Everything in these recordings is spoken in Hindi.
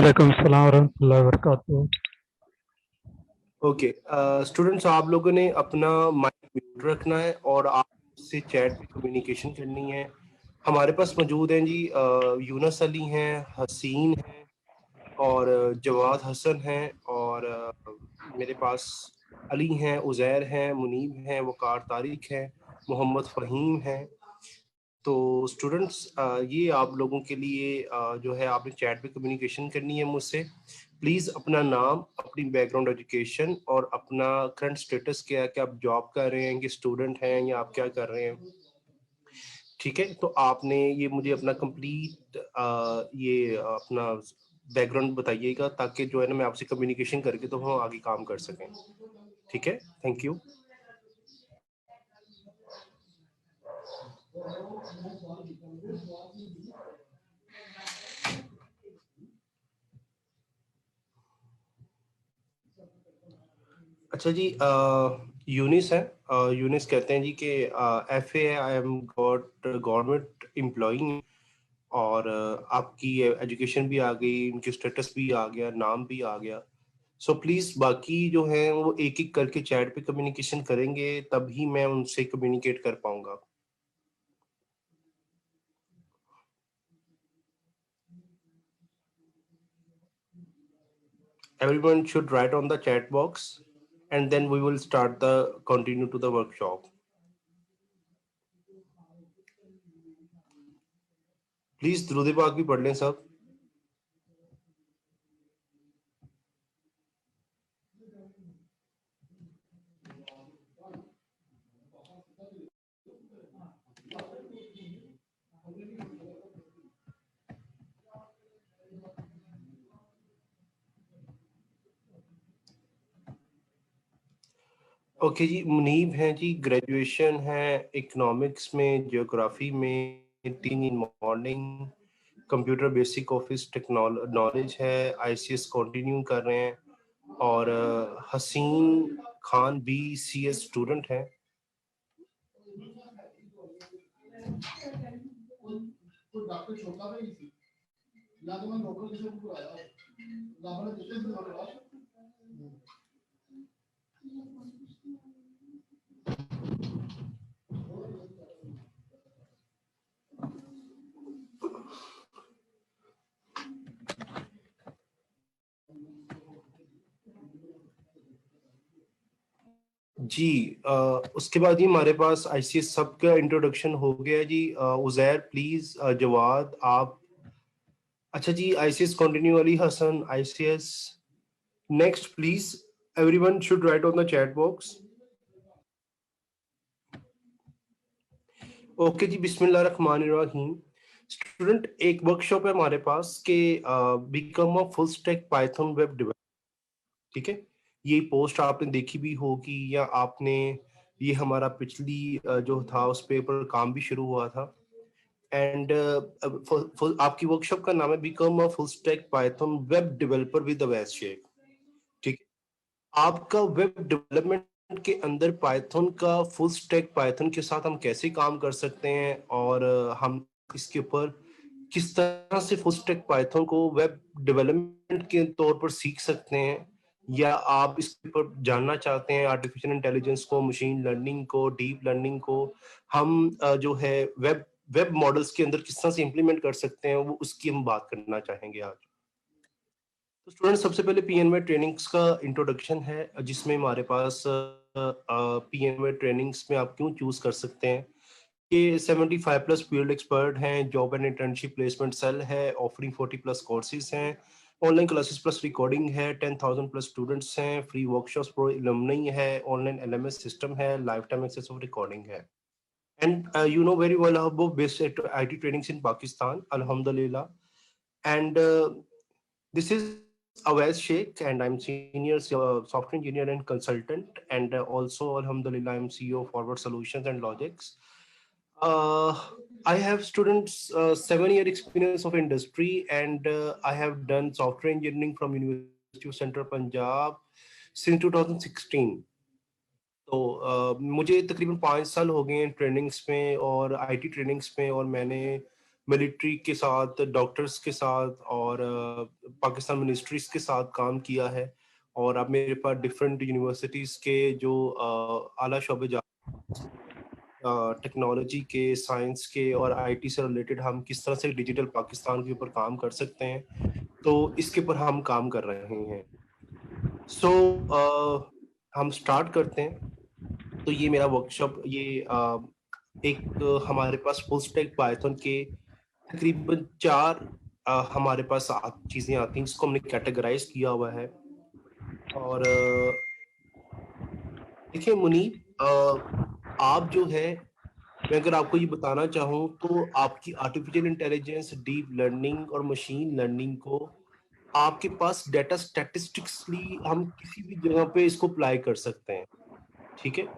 वालेकुम सलाम वरहमतुल्लाहि वबरकातुहू। ओके स्टूडेंट्स, आप लोगों ने अपना माइक म्यूट रखना है और आप से चैट पे कम्युनिकेशन करनी है। हमारे पास मौजूद हैं जी यूनस अली हैं, हसीन हैं और जवाद हसन हैं और मेरे पास अली हैं, उज़ैर हैं, मुनीब हैं, वकार तारिक हैं, मोहम्मद फ़हीम हैं। तो स्टूडेंट्स ये आप लोगों के लिए जो है आपने चैट पे कम्युनिकेशन करनी है मुझसे। प्लीज़ अपना नाम, अपनी बैकग्राउंड एजुकेशन और अपना करंट स्टेटस क्या है कि आप जॉब कर रहे हैं कि स्टूडेंट हैं या आप क्या कर रहे हैं, ठीक है। तो आपने ये मुझे अपना कंप्लीट ये अपना बैकग्राउंड बताइएगा ताकि जो है ना मैं आपसे कम्युनिकेशन करके तो हम आगे काम कर सकें, ठीक है। Thank you. अच्छा जी, यूनिस है। यूनिस कहते हैं जी कि FA I am government employee और आपकी एजुकेशन भी आ गई, इनकी स्टेटस भी आ गया, नाम भी आ गया। सो प्लीज बाकी जो है वो एक एक करके चैट पे कम्युनिकेशन करेंगे तभी मैं उनसे कम्युनिकेट कर पाऊंगा। Everyone should write on the chat box and then we will start the continue to the workshop. Please दुरूद पाक भी पढ़ लें सब। ओके जी, मुनीब हैं जी, ग्रेजुएशन है इकोनॉमिक्स में, जियोग्राफी में, teaching in morning, computer basic office knowledge है, ICS कंटिन्यू कर रहे हैं और हसीन खान BCS स्टूडेंट है। जी उसके बाद ही हमारे पास ICS सब का इंट्रोडक्शन हो गया जी। उज़ैर प्लीज, जवाद आप। अच्छा जी, ICS continue, Ali Hasan ICS next please. Everyone should write on the chat box. Okay जी, बिस्मिल्लाहिर्रहमानिर्रहीम। स्टूडेंट, एक वर्कशॉप है हमारे पास के become a full stack Python web developer, ठीक है। ये पोस्ट आपने देखी भी होगी या आपने ये हमारा पिछली जो था उस पे पर काम भी शुरू हुआ था। एंड आपकी वर्कशॉप का नाम है become a full stack Python web developer with Awais Shaikh, ठीक। आपका वेब डेवलपमेंट के अंदर पाइथन का फुल स्टैक पाइथन के साथ हम कैसे काम कर सकते हैं और हम इसके ऊपर किस तरह से फुल स्टैक पाइथन को वेब डेवलपमेंट के तौर पर सीख सकते हैं, या आप इसके ऊपर जानना चाहते हैं आर्टिफिशियल इंटेलिजेंस को, मशीन लर्निंग को, डीप लर्निंग को हम जो है वेब वेब मॉडल्स के अंदर किस तरह से इंप्लीमेंट कर सकते हैं, वो उसकी हम बात करना चाहेंगे आज। तो स्टूडेंट, सबसे पहले PNY ट्रेनिंग्स का इंट्रोडक्शन है जिसमें हमारे पास PNY ट्रेनिंग्स में आप क्यों चूज कर सकते हैं कि 75 प्लस फील्ड एक्सपर्ट हैं, job and internship placement cell है, ऑफरिंग 40 प्लस कोर्सेज हैं, ऑनलाइन क्लासेस प्लस रिकॉर्डिंग है, 10,000 प्लस स्टूडेंट्स हैं, फ्री वर्कशॉप्स प्रो एलुमनी है, ऑनलाइन LMS सिस्टम है, lifetime access of recording है। And you know very well hub based at IT trainings in Pakistan, अल्हम्दुलिल्लाह। And this is Awais Sheikh, and I'm senior software engineer and consultant, and also, Alhamdulillah, I'm CEO of Forward Solutions and Logics. Uh, I have students 7-year experience of industry, and I have done software engineering from University of Central Punjab since 2016. तो मुझे तकरीबन 5 साल हो गए हैं ट्रेनिंग्स में और IT ट्रेनिंग्स में, और मैंने मिलिट्री के साथ, डॉक्टर्स के साथ और पाकिस्तान मिनिस्ट्रीज के साथ काम किया है। और अब मेरे पास डिफरेंट यूनिवर्सिटीज के जो आला शोबे टेक्नोलॉजी के, साइंस के और आईटी से रिलेटेड हम किस तरह से डिजिटल पाकिस्तान के ऊपर काम कर सकते हैं, तो इसके ऊपर हम काम कर रहे हैं। सो हम स्टार्ट करते हैं। तो ये मेरा वर्कशॉप, ये एक हमारे पास फुल स्टैक पाइथन के तकरीबन 4 हमारे पास चीजें आती हैं जिसको हमने कैटेगराइज किया हुआ है। और देखिए मुनीब, आप जो है, मैं अगर आपको ये बताना चाहूँ तो आपकी आर्टिफिशियल इंटेलिजेंस, डीप लर्निंग और मशीन लर्निंग को आपके पास डेटा स्टैटिस्टिक्सली हम किसी भी जगह पे इसको अप्लाई कर सकते हैं। ठीक है,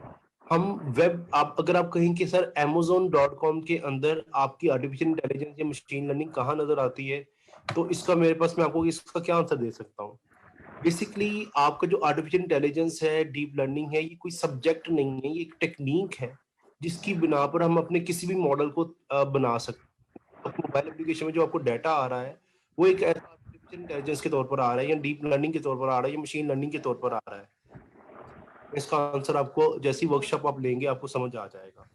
हम वेब, आप अगर आप कहें कि सर amazon.com के अंदर आपकी आर्टिफिशियल इंटेलिजेंस या मशीन लर्निंग कहाँ नजर आती है, तो इसका मेरे पास, मैं आपको इसका क्या आंसर दे सकता हूँ। बेसिकली आपका जो आर्टिफिशियल इंटेलिजेंस है, डीप लर्निंग है, ये कोई सब्जेक्ट नहीं है, ये एक टेक्निक है जिसकी बिना पर हम अपने किसी भी मॉडल को बना सकते हैं। मोबाइल एप्लीकेशन में जो आपको डाटा आ रहा है वो एक आर्टिफिशियल इंटेलिजेंस के तौर पर आ रहा है, या डीप लर्निंग के तौर पर आ रहा है, या मशीन लर्निंग के तौर पर आ रहा है। इसका आंसर आपको जैसी वर्कशॉप आप लेंगे आपको समझ आ जाएगा।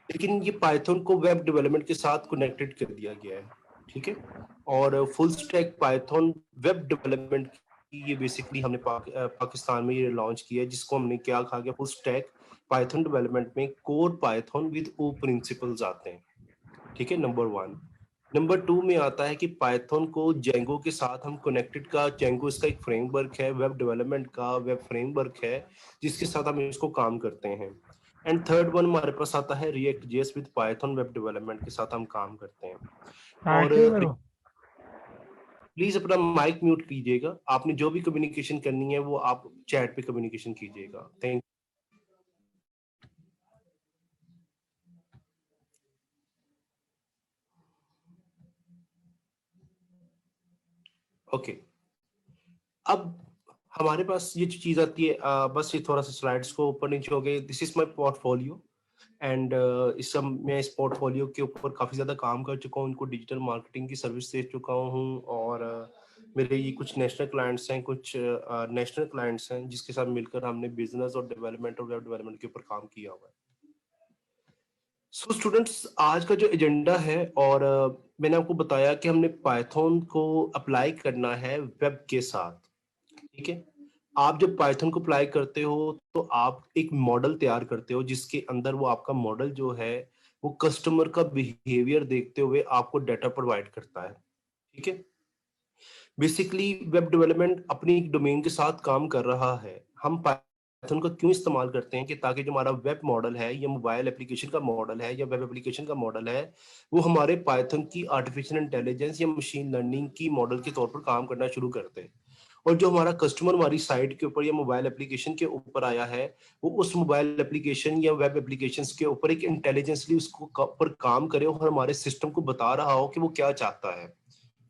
लेकिन ये पाइथन को वेब डेवलपमेंट के साथ कनेक्टेड कर दिया गया है। ठीक है, और full stack Python web development की ये बेसिकली हमने पाकिस्तान में ये लॉन्च किया है, जिसको हमने क्या कहा गया, फुल स्टैक पाइथन डेवलपमेंट में core Python with O principles आते हैं। ठीक है, नंबर 1। नंबर 2 में आता है कि पाइथन को जेंगो के साथ हम कनेक्टेड का, जेंगो इसका एक फ्रेमवर्क है, वेब डेवलपमेंट का वेब फ्रेमवर्क है जिसके साथ हम इसको काम करते हैं। एंड थर्ड वन हमारे पास आता है react JS with Python web development के साथ हम काम करते हैं। और प्लीज अपना माइक म्यूट कीजिएगा, आपने जो भी कम्युनिकेशन करनी है वो आप चैट पे कम्युनिकेशन कीजिएगा। Thank okay. अब हमारे पास ये जो चीज आती है, बस ये थोड़ा सा स्लाइड्स को ऊपर नीचे हो गए। This is my portfolio and इस सब मैं इस पोर्टफोलियो के ऊपर काफी ज्यादा काम कर चुका हूँ, इनको डिजिटल मार्केटिंग की सर्विस दे चुका हूँ। और मेरे ये कुछ नेशनल क्लाइंट्स हैं, कुछ नेशनल क्लाइंट्स हैं जिसके साथ मिलकर हमने बिजनेस और डेवलपमेंट और वेब डेवलपमेंट के ऊपर काम किया हुआ है। सो स्टूडेंट्स, आज का जो एजेंडा है, और मैंने आपको बताया कि हमने पाइथन को अप्लाई करना है वेब के साथ। ठीक है, आप जब पाइथन को अप्लाई करते हो तो आप एक मॉडल तैयार करते हो जिसके अंदर वो आपका मॉडल जो है वो कस्टमर का बिहेवियर देखते हुए आपको डाटा प्रोवाइड करता है। ठीक है, बेसिकली वेब डेवलपमेंट अपनी डोमेन के साथ काम कर रहा है। हम पाइथन का क्यों इस्तेमाल करते हैं कि ताकि जो हमारा वेब मॉडल है या मोबाइल एप्लीकेशन का मॉडल है या वेब एप्लीकेशन का मॉडल है वो हमारे पाइथन की आर्टिफिशियल इंटेलिजेंस या मशीन लर्निंग की मॉडल के तौर पर काम करना शुरू करते हैं। और जो हमारा कस्टमर हमारी साइट के ऊपर या मोबाइल एप्लीकेशन के ऊपर आया है वो उस मोबाइल एप्लीकेशन या वेब एप्लीकेशन के ऊपर एक इंटेलिजेंसली उसको पर काम करे और हमारे सिस्टम को बता रहा हो कि वो क्या चाहता है।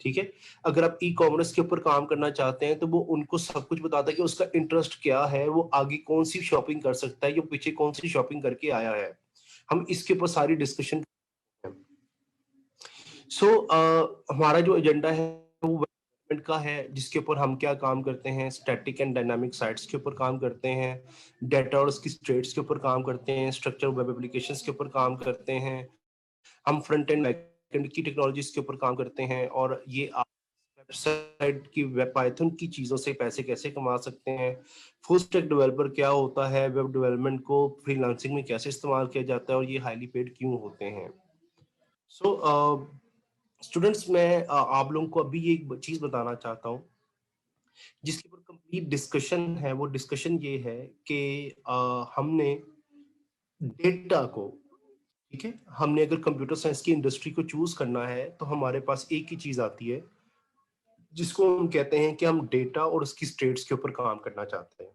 ठीक है, अगर आप ई कॉमर्स के ऊपर काम करना चाहते हैं तो वो उनको सब कुछ बताता है कि उसका इंटरेस्ट क्या है, वो आगे कौन सी शॉपिंग कर सकता है, या पीछे कौन सी शॉपिंग करके आया है। हम इसके ऊपर सारी डिस्कशन। हमारा जो एजेंडा है वो डेवलपमेंट का है, जिसके ऊपर हम क्या काम करते हैं, स्टैटिक एंड डायनामिक साइट्स के ऊपर काम करते हैं, डाटा और उसकी स्टेट्स के ऊपर काम करते हैं, स्ट्रक्चर वेब एप्लीकेशंस के ऊपर काम करते हैं, हम फ्रंट एंड बैक एंड की टेक्नोलॉजीज के ऊपर काम करते हैं। और ये वेबसाइट की वेब पाइथन की चीजों से पैसे कैसे कमा सकते हैं, फुल स्टैक डेवलपर क्या होता है, वेब डेवलपमेंट को फ्रीलांसिंग में कैसे इस्तेमाल किया जाता है और ये हाईली पेड क्यों होते हैं। सो स्टूडेंट्स, मैं आप लोगों को अभी एक चीज बताना चाहता हूँ जिसके ऊपर कंप्लीट डिस्कशन है। वो डिस्कशन ये है कि हमने डेटा को, ठीक है, हमने अगर कंप्यूटर साइंस की इंडस्ट्री को चूज करना है तो हमारे पास एक ही चीज आती है जिसको हम कहते हैं कि हम डेटा और उसकी स्टेट्स के ऊपर काम करना चाहते हैं।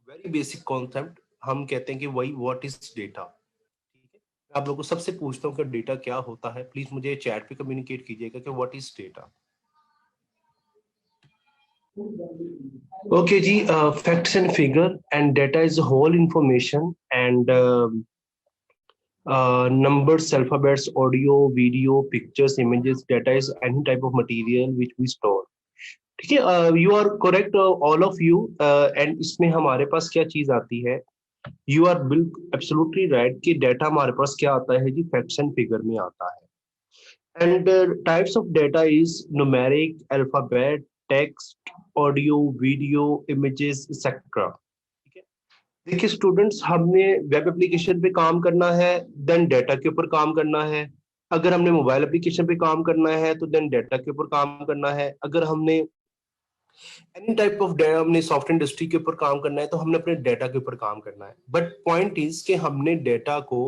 वेरी बेसिक कॉन्सेप्ट, हम कहते हैं कि वही व्हाट इज डेटा। ठीक है, मैं आप लोगों को सबसे पूछता हूँ कि डेटा क्या होता है, प्लीज मुझे चैट पे कम्युनिकेट कीजिएगा कि व्हाट इज डेटा। ओके जी, facts and figure and data is whole information and numbers, alphabets, audio, video, pictures, images, data is any type of material which we store. ठीक है, you are correct all of you, and इसमें हमारे पास क्या चीज आती है, यू आर बिल्कुल एब्सोल्युटली राइट कि डाटा हमारे पास क्या आता है जी, फैक्ट्स एंड फिगर में आता है। And types of data is numeric, alphabet, text, audio, video, images etcetera. ठीक है, देखिए स्टूडेंट्स, हमने वेब एप्लीकेशन पे काम करना है, देन डाटा के ऊपर काम करना है। अगर हमने मोबाइल एप्लीकेशन पे काम करना है तो देन डाटा के ऊपर काम करना है। अगर हमने एनी टाइप ऑफ हमने सॉफ्टवेयर इंडस्ट्री के ऊपर काम करना है तो हमने अपने डेटा के ऊपर काम करना है। बट पॉइंट इज कि हमने डेटा को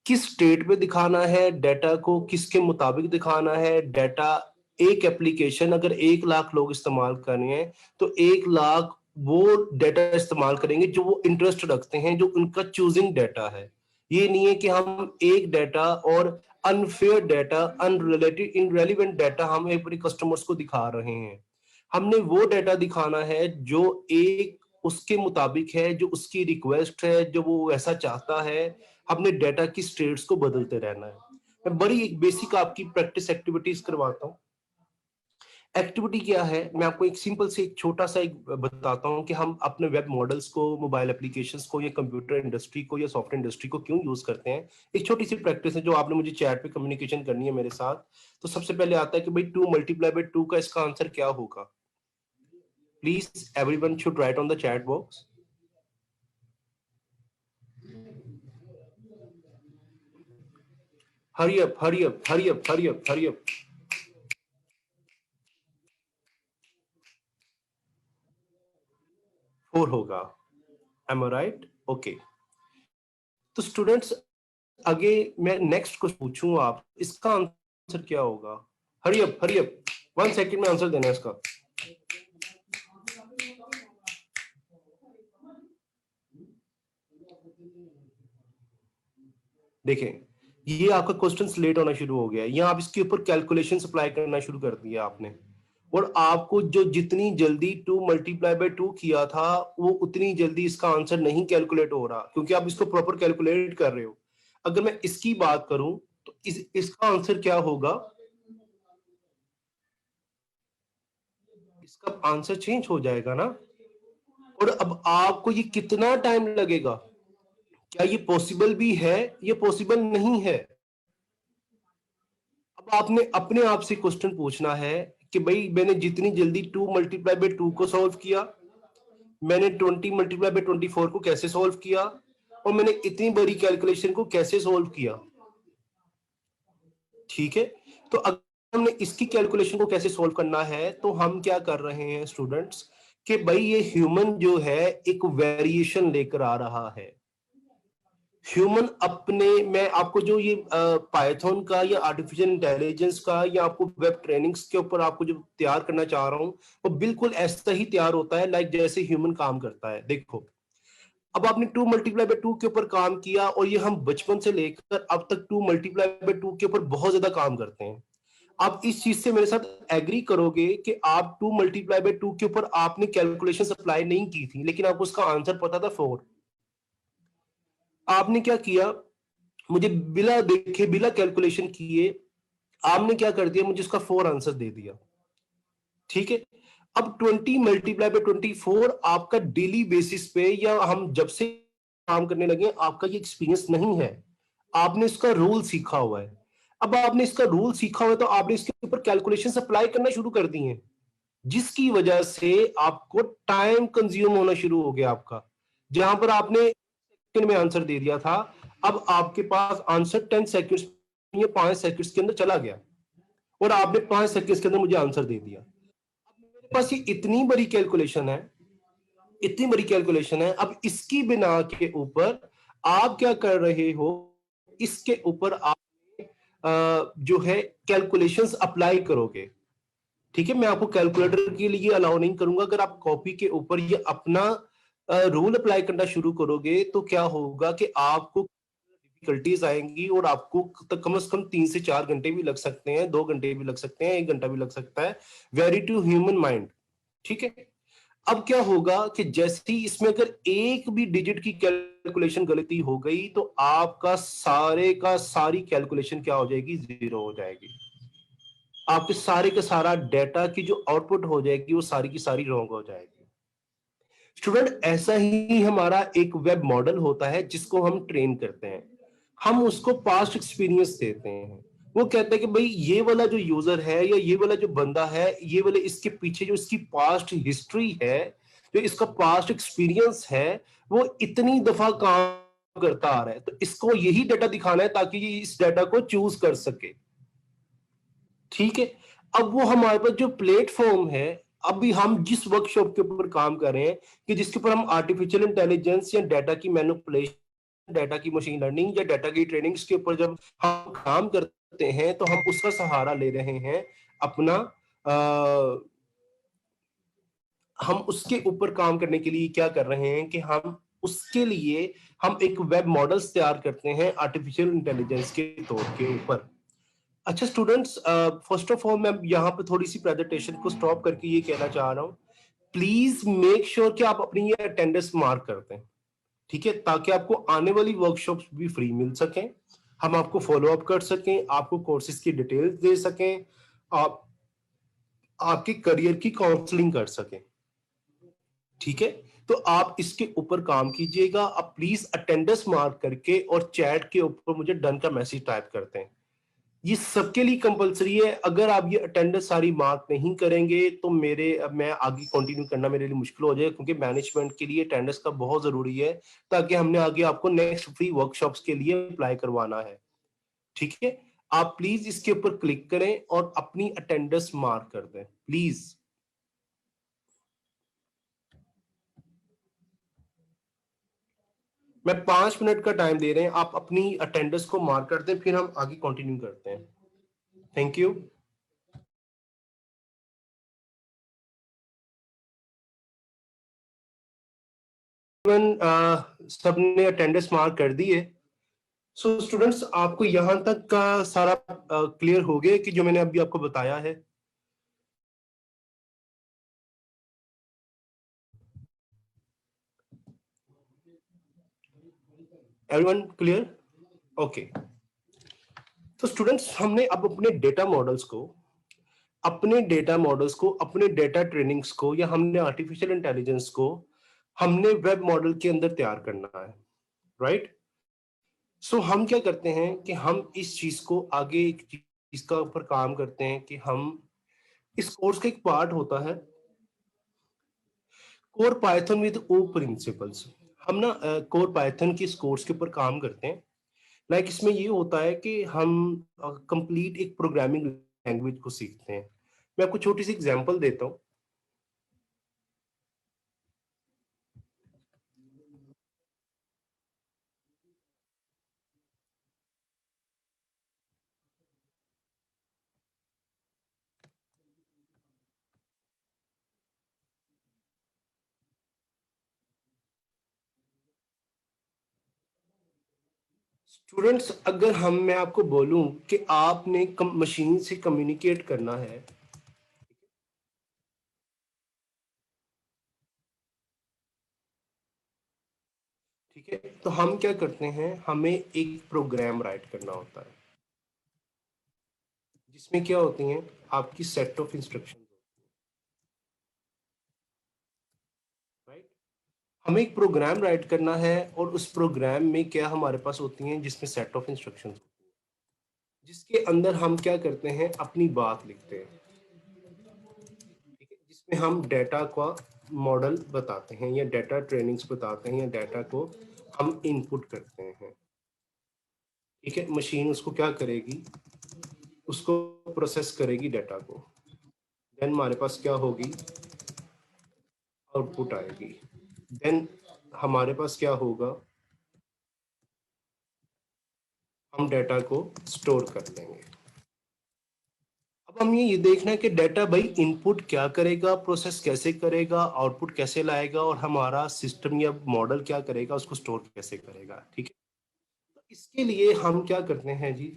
किस स्टेट पे दिखाना है, डेटा को किसके मुताबिक दिखाना है। डेटा, एक एप्लीकेशन अगर 1 लाख लोग इस्तेमाल कर रहे हैं तो 1 लाख वो डेटा इस्तेमाल करेंगे जो वो इंटरेस्ट रखते हैं, जो उनका चूजिंग डेटा है। ये नहीं है कि हम एक डेटा और unfair data, unrelated, irrelevant data हम अपने कस्टमर्स को दिखा रहे हैं। हमने वो डेटा दिखाना है जो एक उसके मुताबिक है, जो उसकी रिक्वेस्ट है, जो वो ऐसा चाहता है। हमने डेटा की स्टेट्स को बदलते रहना है। मैं बड़ी एक बेसिक आपकी प्रैक्टिस एक्टिविटीज करवाता हूँ। एक्टिविटी क्या है, मैं आपको एक सिंपल से एक छोटा सा एक बताता हूँ कि हम अपने वेब मॉडल्स को, मोबाइल एप्लीकेशंस को, या कंप्यूटर इंडस्ट्री को, या सॉफ्टवेयर इंडस्ट्री को क्यों यूज करते हैं। एक छोटी सी प्रैक्टिस है जो आपने मुझे चैट पे कम्युनिकेशन करनी है मेरे साथ। तो सबसे पहले आता है कि भाई 2 मल्टीप्लाई बाई 2 का इसका आंसर क्या होगा। Please, everyone should write on the chat box. Hurry up, hurry up, hurry up, hurry up, hurry up. Four होगा, am I right? Okay. तो स्टूडेंट्स, आगे मैं नेक्स्ट कुछ पूछूं, आप इसका आंसर क्या होगा। Hurry up, hurry up, 1 second में आंसर देना है इसका। देखें, ये आपका क्वेश्चन लेट होना शुरू हो गया है, या आप इसके ऊपर कैलकुलेशन अप्लाई करना शुरू कर दिया आपने, और आपको जो जितनी जल्दी 2 मल्टीप्लाई बाई 2 किया था वो उतनी जल्दी इसका आंसर नहीं कैलकुलेट हो रहा, क्योंकि आप इसको प्रॉपर कैलकुलेट कर रहे हो। अगर मैं इसकी बात करूं तो इसका आंसर क्या होगा, इसका आंसर चेंज हो जाएगा ना। और अब आपको ये कितना टाइम लगेगा, क्या ये पॉसिबल भी है, ये पॉसिबल नहीं है। अब आपने अपने आप से क्वेश्चन पूछना है कि भाई मैंने जितनी जल्दी 2 मल्टीप्लाई बाई 2 को सॉल्व किया, मैंने 20 मल्टीप्लाई बाई 24 को कैसे सॉल्व किया, और मैंने इतनी बड़ी कैलकुलेशन को कैसे सॉल्व किया। ठीक है, तो अगर हमने इसकी कैलकुलेशन को कैसे सॉल्व करना है तो हम क्या कर रहे हैं स्टूडेंट्स, कि भाई ये ह्यूमन जो है एक वेरिएशन लेकर आ रहा है। ह्यूमन अपने, मैं आपको जो ये पाइथन का या आर्टिफिशियल इंटेलिजेंस का या आपको वेब ट्रेनिंग्स के ऊपर आपको जो तैयार करना चाह रहा हूं, वो बिल्कुल ऐसा ही तैयार होता है लाइक जैसे ह्यूमन काम करता है। देखो, अब आपने 2 मल्टीप्लाई बाई 2 के ऊपर काम किया, और ये हम बचपन से लेकर अब तक 2 मल्टीप्लाई बाई 2 के ऊपर बहुत ज्यादा काम करते हैं। आप इस चीज से मेरे साथ एग्री करोगे कि आप 2 मल्टीप्लाई बाई 2 के ऊपर आपने कैलकुलेशन अप्लाई नहीं की थी, लेकिन आपको उसका आंसर पता था 4। आपने क्या किया, मुझे बिना देखे, बिना कैलकुलेशन किए आपने क्या कर दिया, मुझे उसका 4 आंसर दे दिया। ठीक है, अब 20 मल्टीप्लाई बाई 24 आपका डेली बेसिस पे, या हम जब से काम करने लगे आपका ये एक्सपीरियंस नहीं है, आपने इसका रूल सीखा हुआ है। अब आपने इसका रूल सीखा हुआ है तो आपने इसके ऊपर कैलकुलेशन अप्लाई करना शुरू कर दी हैं, जिसकी वजह से आपको टाइम कंज्यूम होना शुरू हो गया आपका। जहां पर आपने सेकंड में आंसर दे दिया था, अब आपके पास आंसर 10 सेकंड्स या 5 सेकंड्स के अंदर चला गया, और आपने 5 सेकंड्स के अंदर मुझे आंसर दे दिया। मेरे पास ये इतनी बड़ी कैलकुलेशन है, इतनी बड़ी कैलकुलेशन है। अब इसकी बिना के ऊपर आप क्या कर रहे हो, इसके ऊपर आप जो है कैलकुलेशंस अप्लाई करोगे। ठीक है, मैं आपको कैलकुलेटर के लिए अलाउ नहीं करूंगा। अगर आप कॉपी के ऊपर ये अपना रूल अप्लाई करना शुरू करोगे तो क्या होगा कि आपको डिफिकल्टीज आएंगी, और आपको कम से कम 3 से 4 घंटे भी लग सकते हैं, 2 घंटे भी लग सकते हैं, 1 घंटा भी लग सकता है। Very to human mind. ठीक है, अब क्या होगा कि जैसे ही इसमें अगर एक भी डिजिट की कैलकुलेशन गलती हो गई तो आपका सारे का सारी कैलकुलेशन क्या हो जाएगी, जीरो हो जाएगी। आपके सारे का सारा डेटा की जो आउटपुट हो जाएगी वो सारी की सारी रॉन्ग हो जाएगी। स्टूडेंट, ऐसा ही हमारा एक वेब मॉडल होता है जिसको हम ट्रेन करते हैं। हम उसको पास्ट एक्सपीरियंस देते हैं। वो कहते हैं कि भाई ये वाला जो यूजर है या ये वाला जो बंदा है, ये वाले इसके पीछे जो इसकी पास्ट हिस्ट्री है, जो इसका पास्ट एक्सपीरियंस है, वो इतनी दफा काम करता आ रहा है, तो इसको यही डाटा दिखाना है ताकि ये इस डाटा को चूज कर सके। ठीक है। अब वो हमारे पास जो प्लेटफॉर्म है, अभी हम जिस वर्कशॉप के ऊपर काम कर रहे हैं कि जिसके ऊपर हम आर्टिफिशियल इंटेलिजेंस या डाटा की मैनिपुलेशन, डाटा की मशीन लर्निंग या डाटा की ट्रेनिंग्स के ऊपर जब हम काम करते हैं तो हम उसका सहारा ले रहे हैं अपना। हम उसके ऊपर काम करने के लिए क्या कर रहे हैं कि हम उसके लिए हम एक वेब मॉडल्स तैयार करते हैं आर्टिफिशियल इंटेलिजेंस के तौर के ऊपर। अच्छा स्टूडेंट्स, फर्स्ट ऑफ ऑल मैं यहाँ पे थोड़ी सी प्रेजेंटेशन को स्टॉप करके ये कहना चाह रहा हूँ, प्लीज मेक श्योर कि आप अपनी ये अटेंडेंस मार्क करते हैं, ठीक है, ताकि आपको आने वाली वर्कशॉप्स भी फ्री मिल सकें, हम आपको फॉलो अप कर सकें, आपको कोर्सेज की डिटेल्स दे सकें, आप आपके करियर की काउंसलिंग कर सकें। ठीक है, तो आप इसके ऊपर काम कीजिएगा। आप प्लीज अटेंडेंस मार्क करके और चैट के ऊपर मुझे डन का मैसेज टाइप करते हैं। ये सबके लिए कंपलसरी है। अगर आप ये अटेंडेंस सारी मार्क नहीं करेंगे तो मैं आगे कंटिन्यू करना मेरे लिए मुश्किल हो जाएगा, क्योंकि मैनेजमेंट के लिए अटेंडेंस का बहुत जरूरी है, ताकि हमने आगे आपको नेक्स्ट फ्री वर्कशॉप्स के लिए अप्लाई करवाना है। ठीक है, आप प्लीज इसके ऊपर क्लिक करें और अपनी अटेंडेंस मार्क कर दें प्लीज। मैं 5 मिनट का टाइम दे रहे हैं, आप अपनी अटेंडेंस को मार्क कर दें, फिर हम आगे कंटिन्यू करते हैं। Thank you. सबने अटेंडेंस मार्क कर दी है। सो स्टूडेंट्स, आपको यहां तक का सारा क्लियर हो गया कि जो मैंने अभी आपको बताया है? Everyone clear? ओके। तो स्टूडेंट्स, हमने अब अपने डेटा ट्रेनिंग्स को या हमने आर्टिफिशियल इंटेलिजेंस को हमने वेब मॉडल के अंदर तैयार करना है, राइट? सो हम क्या करते हैं कि हम इस चीज को आगे एक चीज का ऊपर काम करते हैं कि हम इस कोर्स का एक पार्ट होता है core Python with O principles. हम ना कोर पाइथन की इस कोर्स के ऊपर काम करते हैं। लाइक इसमें ये होता है कि हम कंप्लीट एक प्रोग्रामिंग लैंग्वेज को सीखते हैं। मैं आपको छोटी सी एग्जांपल देता हूँ। स्टूडेंट्स, अगर मैं आपको बोलूं कि आपने मशीन से कम्युनिकेट करना है, ठीक है, तो हम क्या करते हैं, हमें एक प्रोग्राम राइट करना होता है जिसमें क्या होती हैं आपकी सेट ऑफ इंस्ट्रक्शन, राइट? हमें एक प्रोग्राम राइट करना है और उस प्रोग्राम में क्या हमारे पास होती हैं, जिसमें सेट ऑफ इंस्ट्रक्शंस होती हैं, जिसके अंदर हम क्या करते हैं, अपनी बात लिखते हैं। ठीक है, जिसमें हम डेटा का मॉडल बताते हैं या डेटा ट्रेनिंग्स बताते हैं या डेटा को हम इनपुट करते हैं। ठीक है, मशीन उसको क्या करेगी, उसको प्रोसेस करेगी डेटा को, देन हमारे पास क्या होगी, आउटपुट आएगी। देन हमारे पास क्या होगा, हम डेटा को स्टोर कर लेंगे। अब हम ये देखना है कि डेटा भाई इनपुट क्या करेगा, प्रोसेस कैसे करेगा, आउटपुट कैसे लाएगा, और हमारा सिस्टम या मॉडल क्या करेगा, उसको स्टोर कैसे करेगा। ठीक है, तो इसके लिए हम क्या करते हैं जी,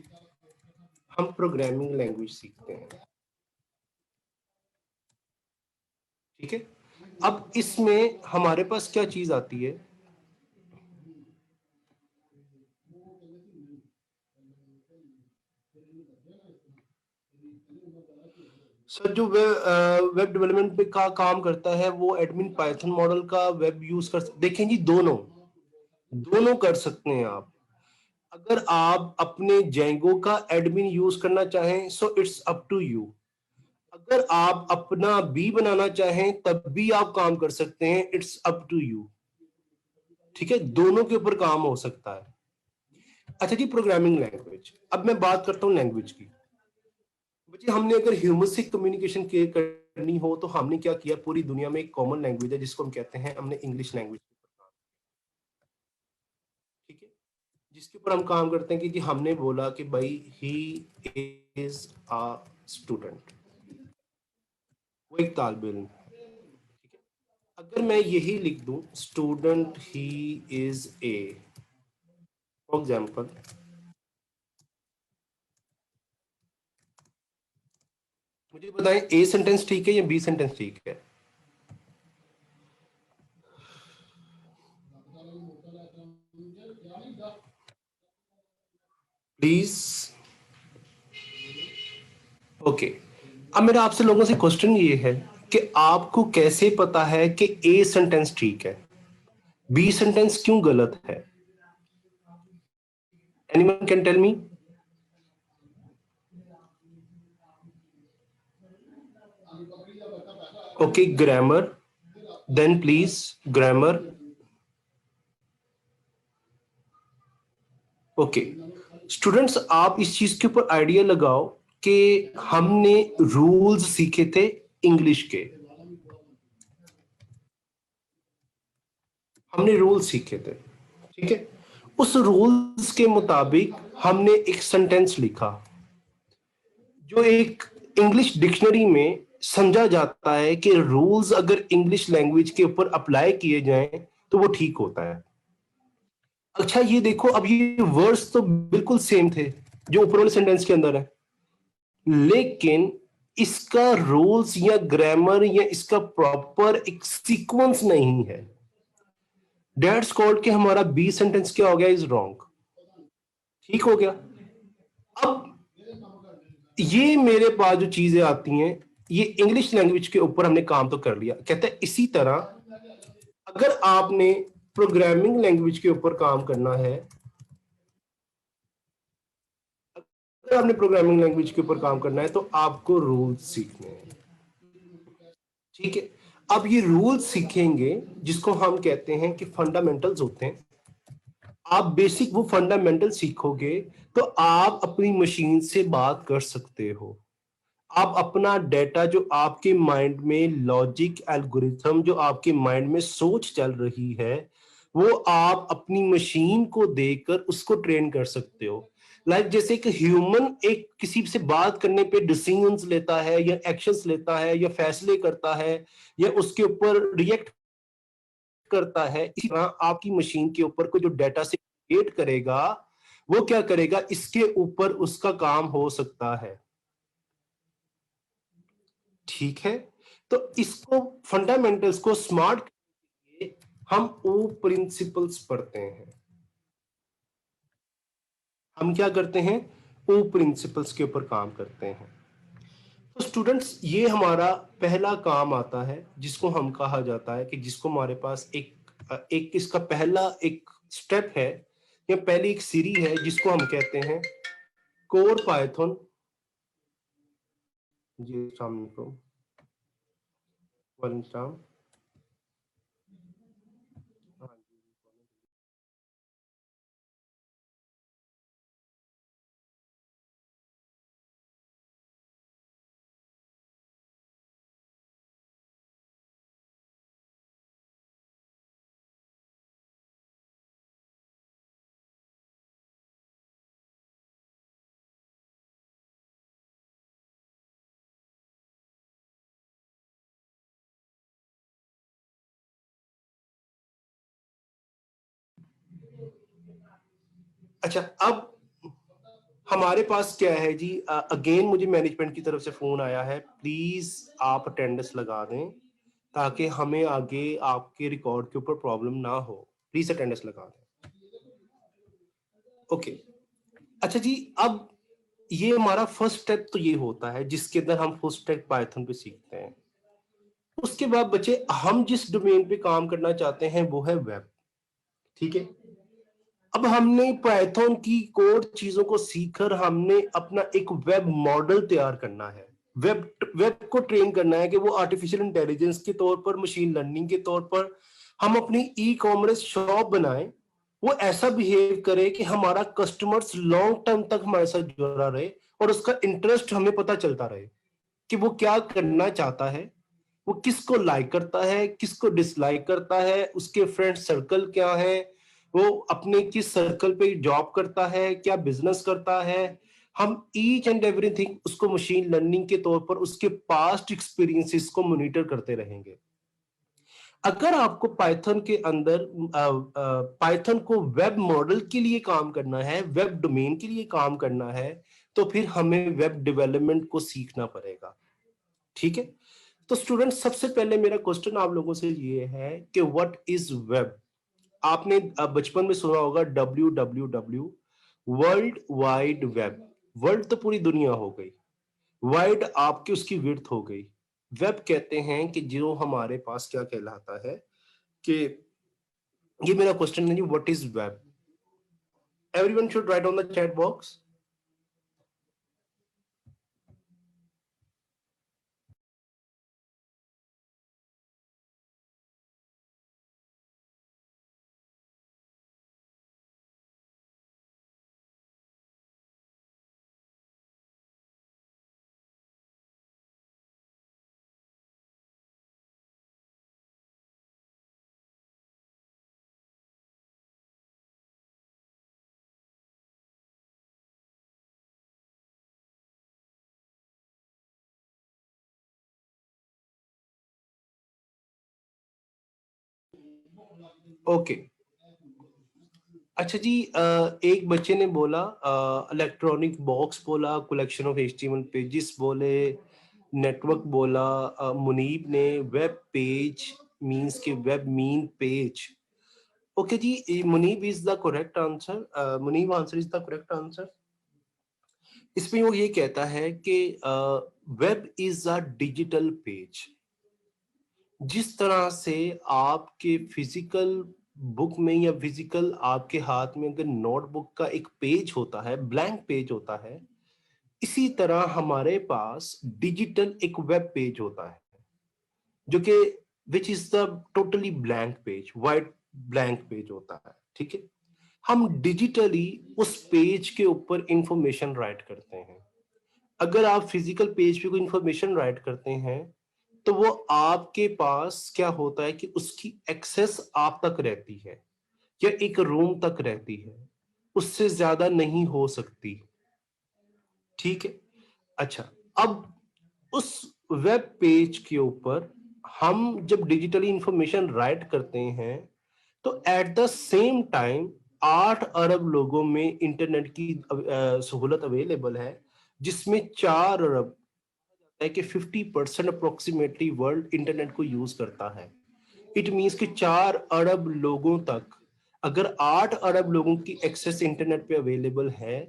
हम प्रोग्रामिंग लैंग्वेज सीखते हैं। ठीक है, अब इसमें हमारे पास क्या चीज आती है, सर जो वेब डेवलपमेंट पे का काम करता है वो एडमिन पाइथन मॉडल का वेब यूज कर, देखें जी दोनों दोनों कर सकते हैं आप। अगर आप अपने जेंगो का एडमिन यूज करना चाहें so it's up to you, अगर आप अपना बी बनाना चाहें तब भी आप काम कर सकते हैं, इट्स अप टू यू। ठीक है, दोनों के ऊपर काम हो सकता है। अच्छा जी, प्रोग्रामिंग लैंग्वेज, अब मैं बात करता हूं लैंग्वेज की। बच्चे हमने अगर ह्यूमन से कम्युनिकेशन करनी हो तो हमने क्या किया, पूरी दुनिया में एक कॉमन लैंग्वेज है जिसको हम कहते हैं, हमने इंग्लिश लैंग्वेज। ठीक है, जिसके ऊपर हम काम करते हैं कि जी हमने बोला कि भाई ही इज अ स्टूडेंट, वो एक तालिब इल्म। ठीक है, अगर मैं यही लिख दूं student he is a, for example, मुझे बताएं ए सेंटेंस ठीक है या बी सेंटेंस ठीक है? प्लीज। ओके, अब मेरा आपसे लोगों से क्वेश्चन ये है कि आपको कैसे पता है कि ए सेंटेंस ठीक है, बी सेंटेंस क्यों गलत है? Anyone can tell me? Okay, grammar, then please grammar. Okay students, आप इस चीज के ऊपर आइडिया लगाओ कि हमने रूल्स सीखे थे इंग्लिश के, हमने रूल्स सीखे थे। ठीक है, उस रूल्स के मुताबिक हमने एक सेंटेंस लिखा जो एक इंग्लिश डिक्शनरी में समझा जाता है कि रूल्स अगर इंग्लिश लैंग्वेज के ऊपर अप्लाई किए जाएं तो वो ठीक होता है। अच्छा ये देखो, अब ये वर्ड्स तो बिल्कुल सेम थे जो ऊपर वाले सेंटेंस के अंदर है, लेकिन इसका रूल्स या ग्रामर या इसका प्रॉपर एक सीक्वेंस नहीं है। दैट्स कॉल्ड कि हमारा बी सेंटेंस क्या हो गया, इज रॉन्ग। ठीक हो गया। अब ये मेरे पास जो चीजें आती हैं, ये इंग्लिश लैंग्वेज के ऊपर हमने काम तो कर लिया। कहते हैं इसी तरह अगर आपने प्रोग्रामिंग लैंग्वेज के ऊपर काम करना है, अगर आपने प्रोग्रामिंग लैंग्वेज के ऊपर काम करना है तो आपको रूल्स सीखने हैं। ठीक है, अब ये रूल्स सीखेंगे जिसको हम कहते हैं कि फंडामेंटल्स होते हैं। आप बेसिक वो फंडामेंटल सीखोगे तो आप अपनी मशीन से बात कर सकते हो। आप अपना डेटा जो आपके माइंड में लॉजिक एल्गोरिथम जो आपके माइंड में सोच चल रही है, वो आप अपनी मशीन को देकर उसको ट्रेन कर सकते हो। लाइक जैसे एक ह्यूमन एक किसी से बात करने पे डिसीजंस लेता है या एक्शंस लेता है या फैसले करता है या उसके ऊपर रिएक्ट करता है, इसी तरह आपकी मशीन के ऊपर कोई जो डेटा से क्रिएट करेगा वो क्या करेगा, इसके ऊपर उसका काम हो सकता है। ठीक है, तो इसको फंडामेंटल्स को स्मार्ट करके हम ओ प्रिंसिपल्स पढ़ते हैं। हम क्या करते हैं, ओ प्रिंसिपल्स के ऊपर काम करते हैं। तो स्टूडेंट्स ये हमारा पहला काम आता है जिसको हम कहा जाता है कि जिसको हमारे पास एक इसका पहला एक स्टेप है या पहली एक सीरी है जिसको हम कहते हैं कोर पाइथन। जी अस्सलाम वालेकुम, वालेकुम सलाम। अच्छा, अब हमारे पास क्या है जी, अगेन मुझे मैनेजमेंट की तरफ से फोन आया है, प्लीज आप अटेंडेंस लगा दें ताकि हमें आगे आपके रिकॉर्ड के ऊपर प्रॉब्लम ना हो। प्लीज अटेंडेंस लगा दें। ओके, अच्छा जी, अब ये हमारा फर्स्ट स्टेप तो ये होता है जिसके अंदर हम फुल स्टैक पाइथन पे सीखते हैं। उसके बाद बच्चे हम जिस डोमेन पे काम करना चाहते हैं वो है वेब। ठीक है, अब हमने पाइथन की कोर चीजों को सीखकर हमने अपना एक वेब मॉडल तैयार करना है। वेब वेब को ट्रेन करना है कि वो आर्टिफिशियल इंटेलिजेंस के तौर पर, मशीन लर्निंग के तौर पर हम अपनी ई कॉमर्स शॉप बनाएं, वो ऐसा बिहेव करे कि हमारा कस्टमर्स लॉन्ग टर्म तक हमारे साथ जुड़ा रहे और उसका इंटरेस्ट हमें पता चलता रहे कि वो क्या करना चाहता है, वो किसको लाइक करता है, किसको डिसलाइक करता है, उसके फ्रेंड सर्कल क्या है, वो अपने किस सर्कल पे जॉब करता है, क्या बिजनेस करता है। हम ईच एंड एवरीथिंग उसको मशीन लर्निंग के तौर पर उसके पास्ट एक्सपीरियंसेस को मॉनिटर करते रहेंगे। अगर आपको पाइथन के अंदर पाइथन को वेब मॉडल के लिए काम करना है, वेब डोमेन के लिए काम करना है, तो फिर हमें वेब डेवलपमेंट को सीखना पड़ेगा। ठीक है, तो स्टूडेंट सबसे पहले मेरा क्वेश्चन आप लोगों से ये है कि व्हाट इज वेब। आपने बचपन में सुना होगा WWW, world wide web. World तो पूरी दुनिया हो गई, वाइड आपकी उसकी विड्थ हो गई। वेब कहते हैं कि जो हमारे पास क्या कहलाता है कि, ये मेरा क्वेश्चन है जी, what is web. Everyone should write on the chat box. Okay, अच्छा जी, एक बच्चे ने बोला इलेक्ट्रॉनिक बॉक्स बोला, कलेक्शन ऑफ HTML पेजेस बोले, नेटवर्क बोला, मुनीब ने वेब पेज मींस के वेब मीन पेज। ओके जी, Muneeb is the correct answer. Muneeb answer is the correct answer. इसमें वो ये कहता है कि web is a digital page. जिस तरह से आपके फिजिकल बुक में या फिजिकल आपके हाथ में अगर नोटबुक का एक पेज होता है, ब्लैंक पेज होता है, इसी तरह हमारे पास डिजिटल एक वेब पेज होता है जो कि which is the totally blank page, white blank page होता है। ठीक है, हम डिजिटली उस पेज के ऊपर इंफॉर्मेशन राइट करते हैं। अगर आप फिजिकल पेज पे कोई इंफॉर्मेशन राइट करते हैं तो वो आपके पास क्या होता है कि उसकी एक्सेस आप तक रहती है या एक रूम तक रहती है, उससे ज्यादा नहीं हो सकती। ठीक है, अच्छा, अब उस वेब पेज के ऊपर हम जब डिजिटली इंफॉर्मेशन राइट करते हैं तो एट द सेम टाइम 8 अरब लोगों में इंटरनेट की सहूलत अवेलेबल है, जिसमें 4 अरब है कि 50% अप्रोक्सीमेटली वर्ल्ड इंटरनेट को यूज करता है। इट मीन्स कि 4 अरब लोगों तक, अगर 8 अरब लोगों की एक्सेस इंटरनेट पे अवेलेबल है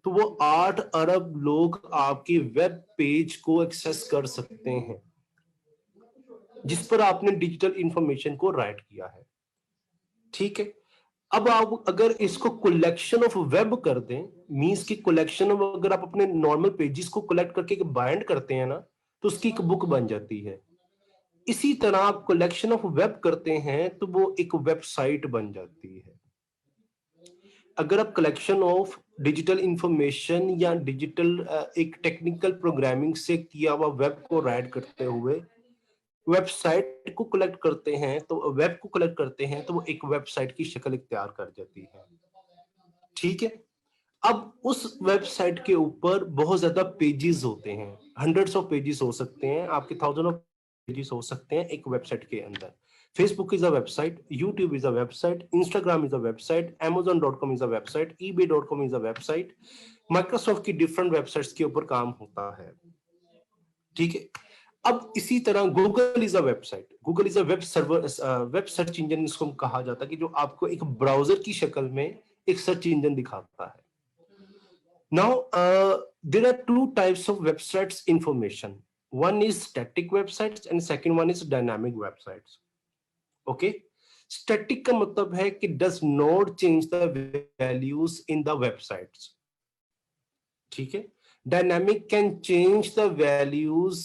तो वो 8 अरब लोग आपके वेब पेज को एक्सेस कर सकते हैं जिस पर आपने डिजिटल इंफॉर्मेशन को राइट किया है। ठीक है, अब आप अगर इसको कलेक्शन ऑफ वेब कर दें, मींस की कलेक्शन ऑफ, अगर आप अपने नॉर्मल पेजेस को कलेक्ट करके बाइंड करते हैं ना, तो उसकी एक बुक बन जाती है। इसी तरह आप कलेक्शन ऑफ वेब करते हैं तो वो एक वेबसाइट बन जाती है। अगर आप कलेक्शन ऑफ डिजिटल इंफॉर्मेशन या डिजिटल एक टेक्निकल प्रोग्रामिंग से किया हुआ वेब को राइट करते हुए वेबसाइट को कलेक्ट करते हैं, तो वेब को कलेक्ट करते हैं तो वो एक वेबसाइट की शक्ल इख्तियार कर जाती है। ठीक है, अब उस वेबसाइट के ऊपर बहुत ज्यादा पेजेस होते हैं, हंड्रेड्स ऑफ पेजेस हो सकते हैं, आपके थाउजेंड ऑफ पेजेस हो सकते हैं एक वेबसाइट के अंदर। Facebook is a website, YouTube is a website, Instagram is a website, amazon.com is a website, ebay.com is a website, Microsoft की डिफरेंट वेबसाइट्स के ऊपर काम होता है। ठीक है, अब इसी तरह Google is a website, Google is a web server, web search engine इसको कहा जाता है, कि जो आपको एक ब्राउजर की शक्ल में एक सर्च इंजन दिखाता है। Now, there are two types of websites information. One is static websites and second one is dynamic websites. Okay? Static का मतलब है कि does not change the values in the websites. ठीक है? Dynamic can change the values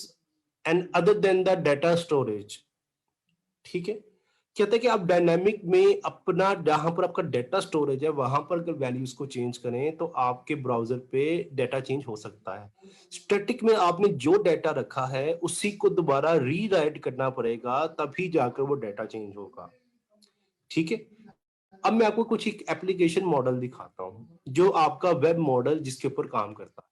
and other than the data storage. ठीक है? कहता है कि आप डायनामिक में अपना जहां पर आपका डेटा स्टोरेज है वहां पर अगर वैल्यूज को चेंज करें तो आपके ब्राउजर पे डेटा चेंज हो सकता है। स्टैटिक में आपने जो डेटा रखा है उसी को दोबारा रीराइट करना पड़ेगा, तभी जाकर वो डेटा चेंज होगा। ठीक है? अब मैं आपको कुछ एक एप्लीकेशन मॉडल दिखाता हूं जो आपका वेब मॉडल जिसके ऊपर काम करता है।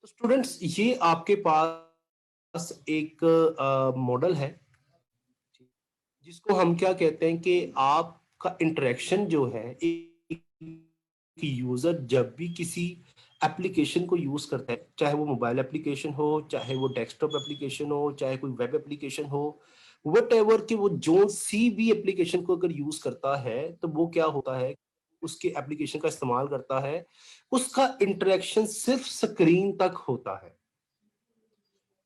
तो स्टूडेंट्स, ये आपके पास एक मॉडल है जिसको हम क्या कहते हैं कि आपका इंटरेक्शन जो है, एक यूजर जब भी किसी एप्लीकेशन को यूज करता है, चाहे वो मोबाइल एप्लीकेशन हो, चाहे वो डेस्कटॉप एप्लीकेशन हो, चाहे कोई वेब एप्लीकेशन हो, वट कि वो जो सी भी एप्लीकेशन को अगर यूज करता है तो वो क्या होता है, उसके एप्लीकेशन का इस्तेमाल करता है, उसका इंटरेक्शन सिर्फ स्क्रीन तक होता है,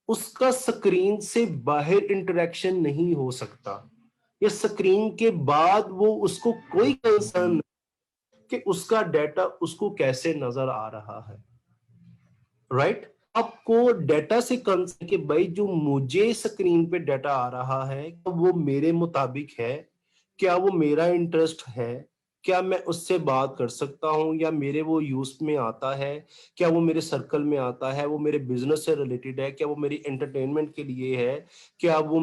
उसका स्क्रीन से बाहर इंटरेक्शन नहीं हो सकता। या स्क्रीन के बाद वो उसको कोई कंसर्न कि उसका डेटा उसको कैसे नजर आ रहा है। राइट? आपको डेटा से कंसर्न कि भाई जो मुझे स्क्रीन पे डेटा आ रहा है वो मेरे मुताबिक है, क्या वो मेरा इंटरेस्ट है, क्या मैं उससे बात कर सकता हूं, या मेरे वो यूज में आता है, क्या वो मेरे सर्कल में आता है, वो मेरे बिजनेस से रिलेटेड है, क्या वो मेरी एंटरटेनमेंट के लिए है, क्या वो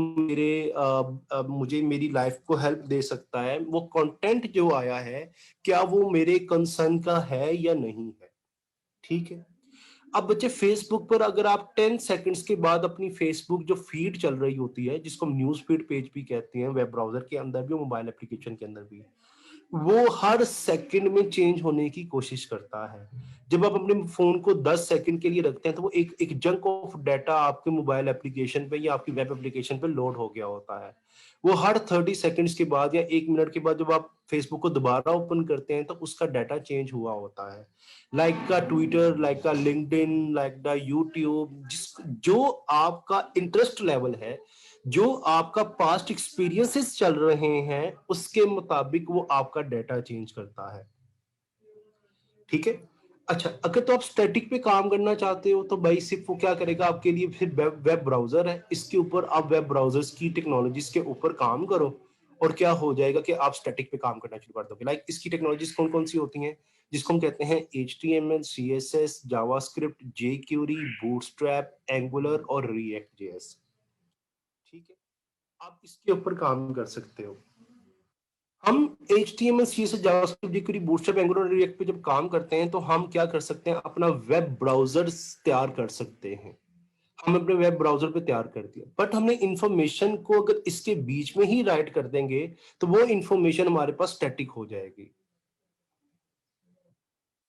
मुझे मेरी लाइफ को हेल्प दे सकता है, वो कंटेंट जो आया है क्या वो मेरे कंसर्न का है या नहीं है। ठीक है? अब बच्चे, फेसबुक पर अगर आप 10 सेकंड्स के बाद अपनी फेसबुक जो फीड चल रही होती है, जिसको हम न्यूज फीड पेज भी कहते हैं, वेब ब्राउजर के अंदर भी, मोबाइल एप्लीकेशन के अंदर भी, वो हर सेकंड में चेंज होने की कोशिश करता है। जब आप अपने फोन को 10 सेकंड के लिए रखते हैं तो वो एक एक जंक ऑफ डाटा आपके मोबाइल एप्लीकेशन पे या आपकी वेब एप्लीकेशन पे लोड हो गया होता है। वो हर 30 सेकंड्स के बाद या 1 मिनट के बाद जब आप फेसबुक को दोबारा ओपन करते हैं तो उसका डाटा चेंज हुआ होता है। लाइक का ट्विटर, लाइक का लिंक्डइन, लाइक द यूट्यूब, जिस जो आपका इंटरेस्ट लेवल है, जो आपका पास्ट एक्सपीरियंसेस चल रहे हैं, उसके मुताबिक वो आपका डेटा चेंज करता है। ठीक है? अच्छा, अगर तो आप स्टैटिक पे काम करना चाहते हो तो भाई सिर्फ वो क्या करेगा आपके लिए, फिर वेब ब्राउजर है, इसके ऊपर आप वेब ब्राउजर्स की टेक्नोलॉजीज के ऊपर काम करो और क्या हो जाएगा कि आप स्टैटिक पे काम करना शुरू कर दोगे। लाइक इसकी टेक्नोलॉजीज कौन कौन सी होती हैं, जिसको हम कहते हैं HTML, CSS, JavaScript, jQuery, bootstrap, angular और रिएक्ट जेएस। ठीक है? आप इसके ऊपर काम कर सकते हो। हम HTML, CSS, JavaScript, jQuery, bootstrap, angular और रिएक्ट पे जब काम करते हैं तो हम क्या कर सकते हैं, अपना वेब ब्राउजर तैयार कर सकते हैं। हम अपने वेब ब्राउजर पे तैयार कर दिया, बट हमने इंफॉर्मेशन को अगर इसके बीच में ही राइट कर देंगे तो वो इंफॉर्मेशन हमारे पास स्टैटिक हो जाएगी।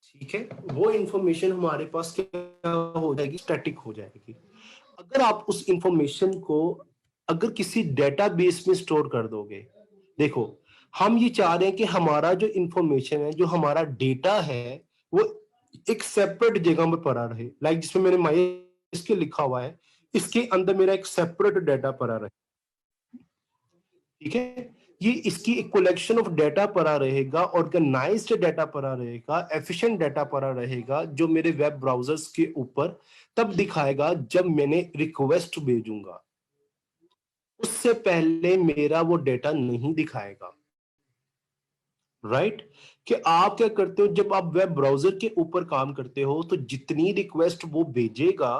ठीक है? वो इंफॉर्मेशन हमारे पास क्या हो जाएगी, स्टैटिक हो जाएगी। अगर आप उस इंफॉर्मेशन को अगर किसी डेटाबेस में स्टोर कर दोगे, देखो हम ये चाह रहे हैं कि हमारा जो इंफॉर्मेशन है, जो हमारा डेटा है, वो एक सेपरेट जगह में पड़ा रहे। लाइक जिसमें मैंने MySQL लिखा हुआ है, इसके अंदर मेरा एक सेपरेट डेटा पड़ा रहे। ठीक है? ये इसकी एक कलेक्शन ऑफ डेटा पड़ा रहेगा, ऑर्गेनाइज्ड डेटा पड़ा रहेगा, एफिशिएंट डेटा पड़ा रहेगा, जो मेरे वेब ब्राउजर्स के ऊपर तब दिखाएगा जब मैंने रिक्वेस्ट भेजूंगा। उससे पहले मेरा वो डेटा नहीं दिखाएगा। राइट? कि आप क्या करते हो, जब आप वेब ब्राउजर के ऊपर काम करते हो तो जितनी रिक्वेस्ट वो भेजेगा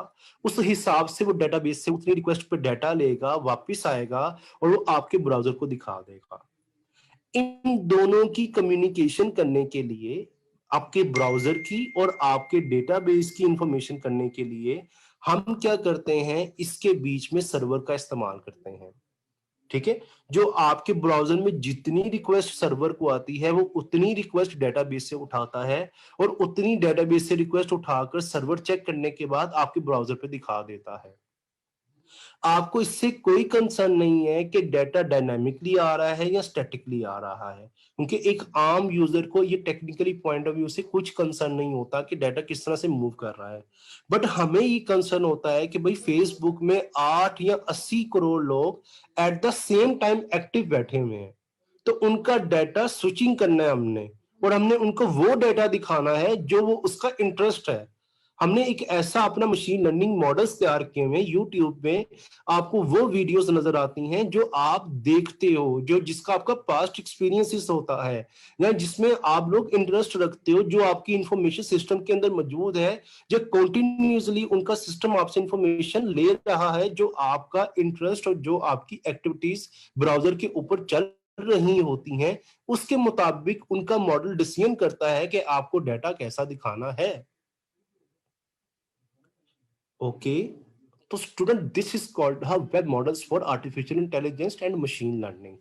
उस हिसाब से वो डेटाबेस से उतनी रिक्वेस्ट पे डेटा लेगा, वापस आएगा और वो आपके ब्राउजर को दिखा देगा। इन दोनों की कम्युनिकेशन करने के लिए, आपके ब्राउजर की और आपके डेटाबेस की इंफॉर्मेशन करने के लिए हम क्या करते हैं, इसके बीच में सर्वर का इस्तेमाल करते हैं। ठीक है? जो आपके ब्राउजर में जितनी रिक्वेस्ट सर्वर को आती है वो उतनी रिक्वेस्ट डेटाबेस से उठाता है और उतनी डेटाबेस से रिक्वेस्ट उठाकर सर्वर चेक करने के बाद आपके ब्राउजर पे दिखा देता है। आपको इससे कोई कंसर्न नहीं है कि डाटा डायनामिकली आ रहा है या स्टैटिकली आ रहा है, क्योंकि एक आम यूजर को ये टेक्निकली पॉइंट ऑफ व्यू से कुछ कंसर्न नहीं होता कि डाटा किस तरह से मूव कर रहा है। बट हमें ये कंसर्न होता है कि भाई फेसबुक में 8 या 80 करोड़ लोग at the same time active बैठे हुए हैं, तो उनका डाटा स्विचिंग करना है हमने, और हमने उनको वो डाटा दिखाना है जो वो उसका इंटरेस्ट है। हमने एक ऐसा अपना मशीन लर्निंग मॉडल्स तैयार किए हुए हैं। यूट्यूब में आपको वो वीडियोस नजर आती हैं जो आप देखते हो, जो जिसका आपका पास्ट एक्सपीरियंसेस होता है, या जिसमें आप लोग इंटरेस्ट रखते हो, जो आपकी इंफॉर्मेशन सिस्टम के अंदर मौजूद है, जो कंटिन्यूअसली उनका सिस्टम आपसे इंफॉर्मेशन ले रहा है, जो आपका इंटरेस्ट और जो आपकी एक्टिविटीज ब्राउजर के ऊपर चल रही होती हैं, उसके मुताबिक उनका मॉडल डिसीजन करता है कि आपको डाटा कैसा दिखाना है। ओके, तो student this is called web models for artificial intelligence and machine learning.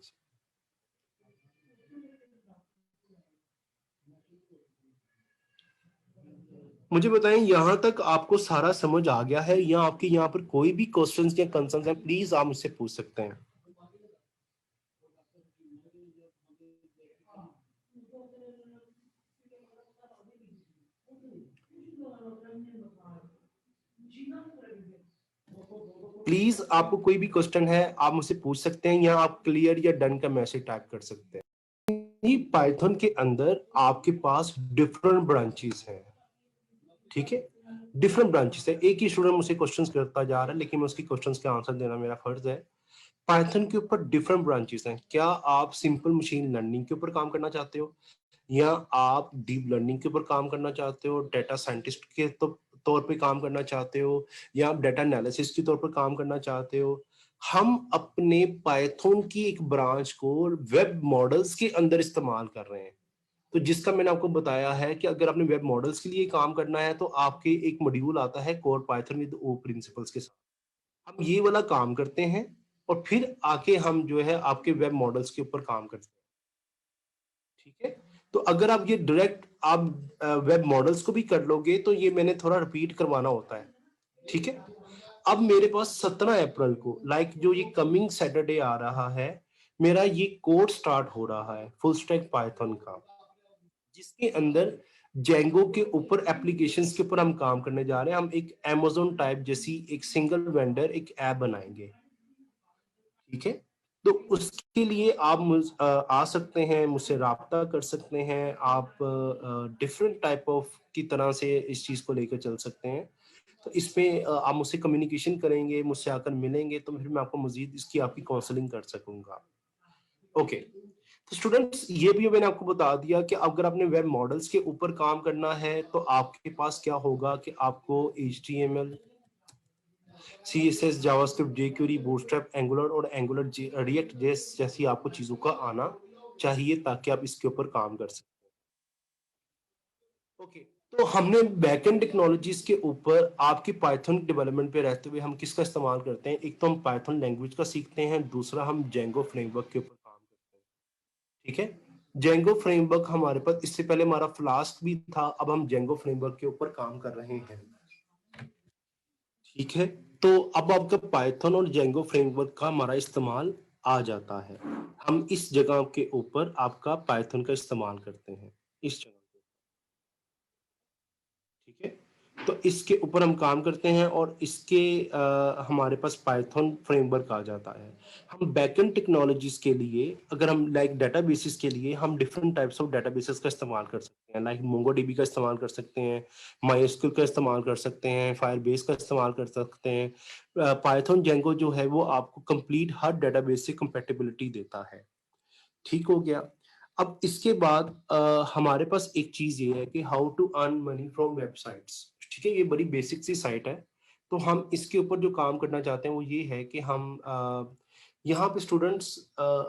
मुझे बताएं यहां तक आपको सारा समझ आ गया है, या आपके यहाँ पर कोई भी क्वेश्चंस या कंसर्न्स हैं, प्लीज आप मुझसे पूछ सकते हैं। प्लीज आपको कोई भी क्वेश्चन है आप मुझसे पूछ सकते हैं, या आप क्लियर या डन का मैसेज टाइप कर सकते हैं। पाइथन के अंदर आपके पास डिफरेंट ब्रांचेस हैं, ठीक है, डिफरेंट ब्रांचेस है। एक ही स्टूडेंट मुझसे क्वेश्चंस करता जा रहा है, लेकिन मैं उसकी क्वेश्चंस के आंसर देना मेरा फर्ज है। पाइथन के ऊपर डिफरेंट ब्रांचेस हैं। क्या आप सिंपल मशीन लर्निंग के ऊपर काम करना चाहते हो, या आप डीप लर्निंग के ऊपर काम करना चाहते हो, डाटा साइंटिस्ट के तौर पे काम करना चाहते हो, या आप डाटा एनालिसिस के तौर पर काम करना चाहते हो? हम अपने पाइथन की एक ब्रांच को वेब मॉडल्स के अंदर इस्तेमाल कर रहे हैं। तो जिसका मैंने आपको बताया है कि अगर आपने वेब मॉडल्स के लिए काम करना है तो आपके एक मॉड्यूल आता है core Python with O principles के साथ। हम ये वाला काम करते हैं, और फिर आके हम जो है आपके वेब मॉडल्स के ऊपर काम करते हैं, ठीक है। तो अगर आप ये डायरेक्ट आप वेब मॉडल्स को भी कर लोगे तो ये मैंने थोड़ा रिपीट करवाना होता है, ठीक है। अब मेरे पास 17 अप्रैल को, लाइक जो ये कमिंग सैटरडे आ रहा है, मेरा ये कोर्स स्टार्ट हो रहा है फुल स्टैक पाइथन का, जिसके अंदर जेंगो के ऊपर एप्लीकेशंस के ऊपर हम काम करने जा रहे हैं। हम एक Amazon टाइप जैसी एक सिंगल वेंडर एक ऐप बनाएंगे, ठीक है। तो उसके लिए आप आ सकते हैं, मुझसे राब्ता कर सकते हैं, आप डिफरेंट टाइप ऑफ की तरह से इस चीज को लेकर चल सकते हैं। तो इसमें आप मुझसे कम्युनिकेशन करेंगे, मुझसे आकर मिलेंगे, तो फिर मैं आपको मजीद इसकी आपकी काउंसलिंग कर सकूंगा। ओके, तो स्टूडेंट्स ये भी मैंने आपको बता दिया कि अगर आपने वेब मॉडल्स के ऊपर काम करना है तो आपके पास क्या होगा कि आपको HTML, CSS, JavaScript, jQuery, bootstrap, angular और एंगुलर रिएक्ट जैसी आपको चीजों का आना चाहिए, ताकि आप इसके ऊपर काम कर सकें। ओके, तो हमने बैकएंड टेक्नोलॉजीज के ऊपर आपकी पाइथन डेवलपमेंट पे रहते हुए हम किसका इस्तेमाल करते हैं? एक तो हम पाइथन लैंग्वेज का सीखते हैं, दूसरा हम जेंगो फ्रेमवर्क के ऊपर काम करते हैं, ठीक है। जेंगो फ्रेमवर्क हमारे पास इससे पहले हमारा फ्लास्क भी था, अब हम जेंगो फ्रेमवर्क के ऊपर काम कर रहे हैं, ठीक है। तो अब आपका पाइथन और जेंगो फ्रेमवर्क का हमारा इस्तेमाल आ जाता है। हम इस जगह के ऊपर आपका पाइथन का इस्तेमाल करते हैं, इस जगह, ठीक है। तो इसके ऊपर हम काम करते हैं, और इसके हमारे पास पाइथन फ्रेमवर्क आ जाता है। हम बैकएंड टेक्नोलॉजीज के लिए, अगर हम लाइक डेटाबेसेस के लिए, हम डिफरेंट टाइप्स ऑफ डेटाबेसेस का इस्तेमाल कर सकते हैं, लाइक मोंगोडीबी का इस्तेमाल कर सकते हैं, माइस्क्यूल का इस्तेमाल कर सकते हैं, फायरबेस का इस्तेमाल कर सकते हैं। पाइथन जेंगो जो है वो आपको कंप्लीट हर डेटाबेस से कंपेटिबिलिटी देता है, ठीक हो गया। अब इसके बाद हमारे पास एक चीज ये है कि how to earn money from websites, ठीक है। ये बड़ी बेसिक सी साइट है। तो हम इसके ऊपर जो काम करना चाहते हैं वो ये है कि हम यहाँ पे स्टूडेंट्स,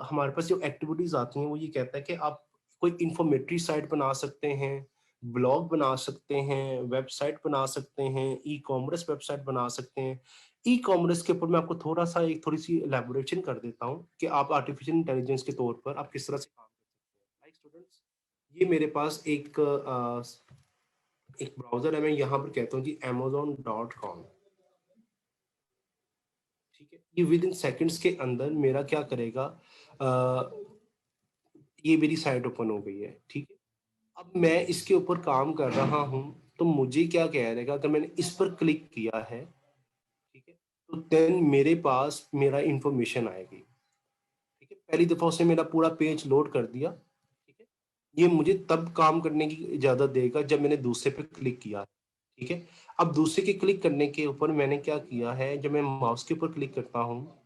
हमारे पास जो एक्टिविटीज आती हैं वो ये कहता है कि आप कोई इंफॉर्मेटरी साइट बना सकते हैं, ब्लॉग बना सकते हैं, वेबसाइट बना सकते हैं, ई कॉमर्स वेबसाइट बना सकते हैं। ई कॉमर्स के ऊपर मैं आपको थोड़ा सा एक थोड़ी सी एलैबोरेशन कर देता हूँ कि आप आर्टिफिशियल इंटेलिजेंस के तौर पर आप किस तरह से काम कर सकते हैं। लाइक स्टूडेंट्स, ये मेरे पास एक ब्राउजर है, मैं यहाँ पर कहता हूँ जी amazon.com, ये विद इन सेकेंड्स के अंदर मेरा क्या करेगा, ये मेरी साइट ओपन हो गई है, ठीक है। अब मैं इसके ऊपर काम कर रहा हूँ, तो मुझे क्या कह रहेगा, अगर मैंने इस पर क्लिक किया है, ठीक है, तो देन मेरे पास मेरा इंफॉर्मेशन आएगी, ठीक है। पहली दफा उसने मेरा पूरा पेज लोड कर दिया, ठीक है। ये मुझे तब काम करने की इजाजत देगा जब मैंने दूसरे पे क्लिक किया, ठीक है। अब दूसरे के क्लिक करने के ऊपर मैंने क्या किया है, जब मैं माउस के ऊपर क्लिक करता हूँ,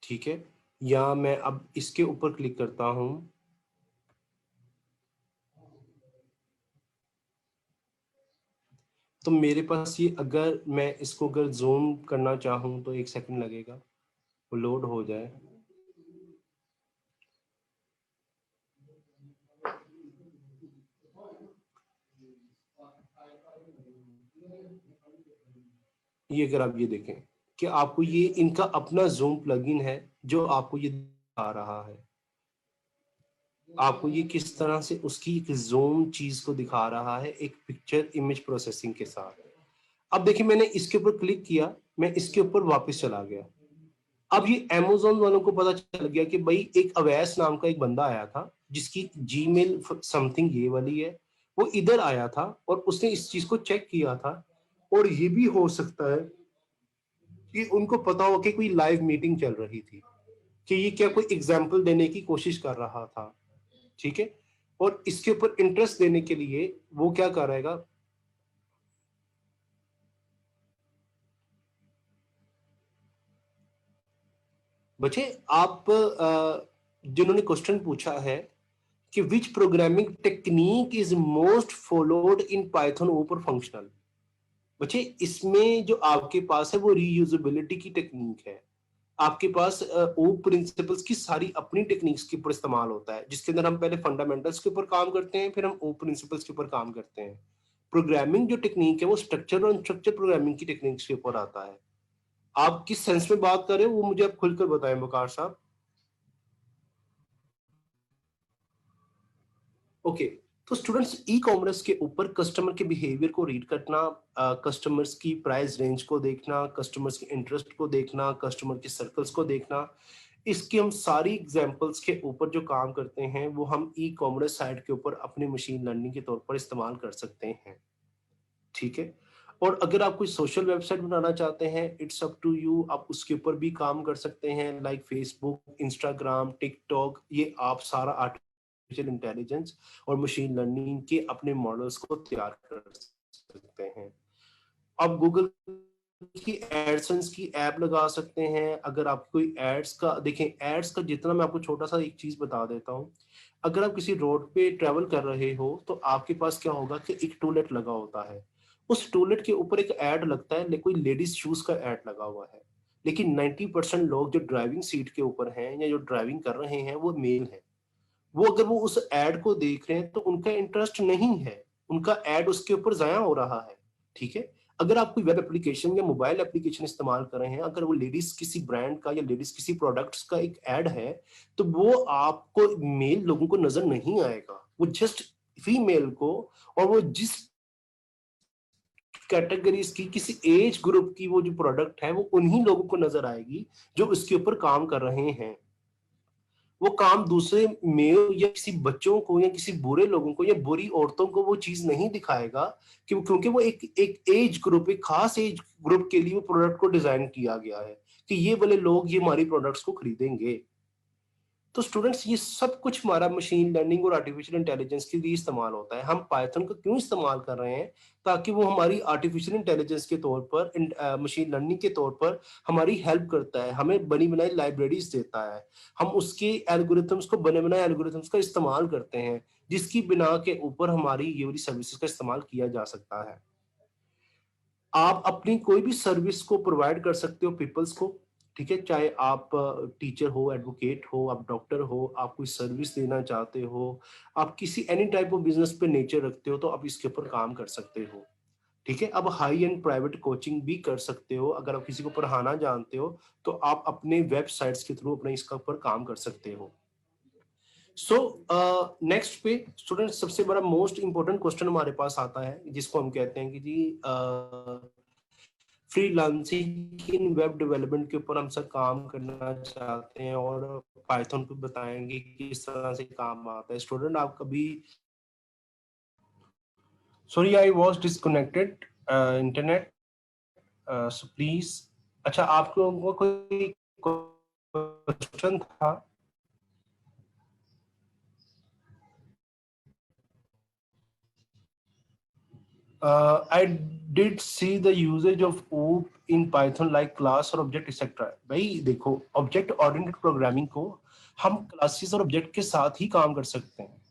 ठीक है, या मैं अब इसके ऊपर क्लिक करता हूँ, तो मेरे पास ये, अगर मैं इसको अगर जूम करना चाहूँ तो 1 सेकंड लगेगा, वो लोड हो जाए। ये अगर आप ये देखें कि आपको ये इनका अपना जूम प्लगइन है जो आपको ये दिखा रहा है, आपको ये किस तरह से उसकी एक जूम चीज को दिखा रहा है एक पिक्चर इमेज प्रोसेसिंग के साथ। अब देखिए मैंने इसके ऊपर क्लिक किया, मैं इसके ऊपर वापस चला गया। अब ये अमेज़न वालों को पता चल गया कि भाई एक अवैस नाम का एक बंदा आया था जिसकी जीमेल समथिंग ये वाली है, वो इधर आया था और उसने इस चीज को चेक किया था। और ये भी हो सकता है कि उनको पता हो कि कोई लाइव मीटिंग चल रही थी, कि ये क्या कोई एग्जाम्पल देने की कोशिश कर रहा था, ठीक है। और इसके ऊपर इंटरेस्ट देने के लिए वो क्या करेगा, बच्चे आप जिन्होंने क्वेश्चन पूछा है कि विच programming technique is most followed in Python ओपर फंक्शनल, बच्चे इसमें जो आपके पास है वो रीयूजेबिलिटी की टेक्निक है। आपके पास ओ प्रिंसिपल्स की सारी अपनी टेक्निक्स के ऊपर इस्तेमाल होता है, जिसके अंदर हम पहले फंडामेंटल्स के ऊपर काम करते हैं, फिर हम ओ प्रिंसिपल्स के ऊपर काम करते हैं। प्रोग्रामिंग जो टेक्निक है वो स्ट्रक्चर और अनस्ट्रक्चर प्रोग्रामिंग की टेक्निक्स के ऊपर आता है। आप किस सेंस में बात कर रहे हो वो मुझे आप खुलकर बताएं वकार साहब। ओके, तो स्टूडेंट्स ई कॉमर्स के ऊपर कस्टमर के बिहेवियर को रीड करना, कस्टमर्स की प्राइस रेंज को देखना, कस्टमर्स के इंटरेस्ट को देखना, कस्टमर के सर्कल्स को देखना, इसकी हम सारी एग्जांपल्स के ऊपर जो काम करते हैं वो हम ई कॉमर्स साइट के ऊपर अपनी मशीन लर्निंग के तौर पर इस्तेमाल कर सकते हैं, ठीक है। और अगर आप कोई सोशल वेबसाइट बनाना चाहते हैं, इट्स अप टू यू, आप उसके ऊपर भी काम कर सकते हैं, लाइक फेसबुक, इंस्टाग्राम, टिकटॉक, ये आप सारा आर्टिफिशियल इंटेलिजेंस और मशीन लर्निंग के अपने मॉडल्स को तैयार कर सकते हैं। आप गूगल की एडसेंस की ऐप लगा सकते हैं। अगर आप कोई एड्स का देखें, एड्स का जितना, मैं आपको छोटा सा एक चीज बता देता हूँ। अगर आप किसी रोड पे ट्रेवल कर रहे हो तो आपके पास क्या होगा कि एक टूलेट लगा होता है, उस टूलेट के ऊपर एक ऐड लगता है, कोई लेडीज शूज का ऐड लगा हुआ है, लेकिन 90% लोग जो ड्राइविंग सीट के ऊपर हैं या जो ड्राइविंग कर रहे हैं वो मेल हैं। वो अगर वो उस ऐड को देख रहे हैं तो उनका इंटरेस्ट नहीं है, उनका ऐड उसके ऊपर जाया हो रहा है, ठीक है। अगर आप कोई वेब एप्लीकेशन या मोबाइल एप्लीकेशन इस्तेमाल कर रहे हैं, अगर वो लेडीज किसी ब्रांड का या लेडीज किसी प्रोडक्ट्स का एक ऐड है, तो वो आपको मेल लोगों को नजर नहीं आएगा, वो जस्ट फीमेल को, और वो जिस कैटेगरीज की किसी एज ग्रुप की वो जो प्रोडक्ट है वो उन्हीं लोगों को नजर आएगी जो उसके ऊपर काम कर रहे हैं। वो काम दूसरे मेल या किसी बच्चों को या किसी बुरे लोगों को या बुरी औरतों को वो चीज नहीं दिखाएगा, क्योंकि वो एक एक एज ग्रुप, एक खास एज ग्रुप के लिए वो प्रोडक्ट को डिजाइन किया गया है कि ये वाले लोग ये हमारी प्रोडक्ट्स को खरीदेंगे। तो स्टूडेंट्स ये सब कुछ हमारा मशीन लर्निंग और आर्टिफिशियल इंटेलिजेंस के लिए इस्तेमाल होता है। हम पाइथन का क्यों इस्तेमाल कर रहे हैं, ताकि वो हमारी आर्टिफिशियल इंटेलिजेंस के तौर पर, मशीन लर्निंग के तौर पर हमारी हेल्प करता है, हमें बनी बनाई लाइब्रेरीज देता है, हम उसके एल्गोरिथम्स को, बने बनाए एल्गोरिथम्स का इस्तेमाल करते हैं, जिसकी बिना के ऊपर हमारी ये वाली सर्विसेज का इस्तेमाल किया जा सकता है। आप अपनी कोई भी सर्विस को प्रोवाइड कर सकते हो पीपल्स को, ठीक है, चाहे आप टीचर हो, एडवोकेट हो, आप डॉक्टर हो, आप कोई सर्विस देना चाहते हो, आप किसी एनी टाइप ऑफ बिजनेस पे नेचर रखते हो तो आप इसके ऊपर काम कर सकते हो, ठीक है। अब हाई एंड प्राइवेट कोचिंग भी कर सकते हो, अगर आप किसी को पढ़ाना जानते हो तो आप अपने वेबसाइट्स के थ्रू अपने इसका ऊपर काम कर सकते हो। सो नेक्स्ट पे स्टूडेंट सबसे बड़ा मोस्ट इंपॉर्टेंट क्वेश्चन हमारे पास आता है, जिसको हम कहते हैं कि जी फ्रीलांसिंग इन वेब डेवलपमेंट के ऊपर हम सब काम करना चाहते हैं और पाइथन पे बताएंगे कि किस तरह से काम आता है। स्टूडेंट आप कभी, sorry I was disconnected internet, so please. अच्छा, आप लोगों को कोई क्वेश्चन था? I did see the usage of OOP in Python like class और object etc. भाई देखो, ऑब्जेक्ट ओरिएंटेड प्रोग्रामिंग को हम क्लासेस और ऑब्जेक्ट के साथ ही काम कर सकते हैं।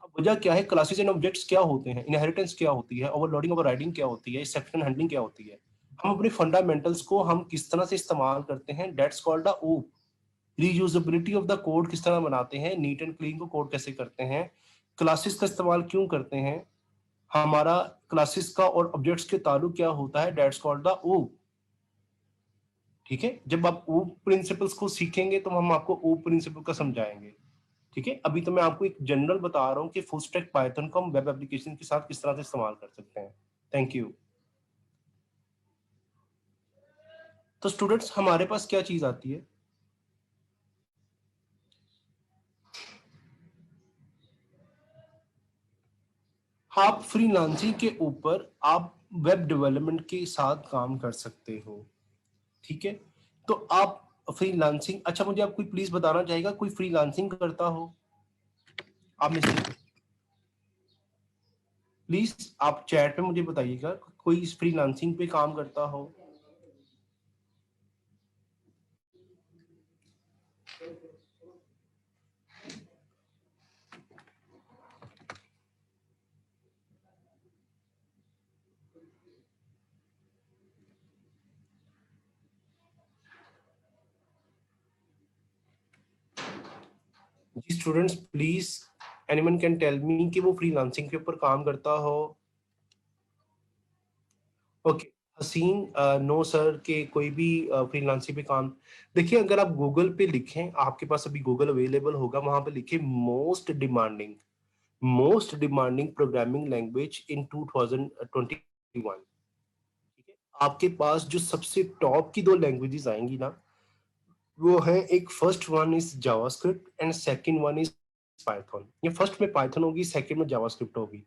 अब वजह क्या है, क्लासेस एंड ऑब्जेक्ट्स क्या होते हैं, इनहेरिटेंस क्या होती है, ओवरलोडिंग ओवरराइडिंग क्या होती है, एक्सेप्शन हैंडलिंग क्या होती है, हम अपने फंडामेंटल्स को हम किस तरह से इस्तेमाल करते हैं, that's called the OOP। Reusability of the code किस तरह बनाते हैं, नीट एंड क्लीन को कोड कैसे करते हैं, क्लासेस का इस्तेमाल क्यों करते हैं, हमारा क्लासेस का और ऑब्जेक्ट्स के ताल्लुक क्या होता है, दैट्स कॉल्ड द OOP। ठीक है, जब आप OOP प्रिंसिपल्स को सीखेंगे तो हम आपको OOP प्रिंसिपल का समझाएंगे। ठीक है, अभी तो मैं आपको एक जनरल बता रहा हूं कि फुल स्टैक पाइथन को हम वेब एप्लीकेशन के साथ किस तरह से इस्तेमाल कर सकते हैं। Thank you. तो स्टूडेंट्स हमारे पास क्या चीज आती है, आप फ्रीलांसिंग के ऊपर आप वेब डेवलपमेंट के साथ काम कर सकते हो। ठीक है, तो आप फ्रीलांसिंग, अच्छा मुझे आप कोई प्लीज बताना चाहेगा कोई फ्रीलांसिंग करता हो आप में से? प्लीज आप चैट पे मुझे बताइएगा कोई इस फ्रीलांसिंग पे काम करता हो। जी students please, anyone can tell me कि वो फ्रीलांसिंग के ऊपर काम करता हो। ओके, हसीन, नो सर के कोई भी फ्रीलांसिंग पे काम, देखिए अगर आप गूगल पे लिखें, आपके पास अभी गूगल अवेलेबल होगा, वहां पे लिखे most demanding programming language in 2021। ठीक है, आपके पास जो सबसे टॉप की दो लैंग्वेजेस आएंगी ना, वो है एक first one is JavaScript and second one is Python. ये फर्स्ट में पाइथन होगी, सेकंड में जावास्क्रिप्ट होगी।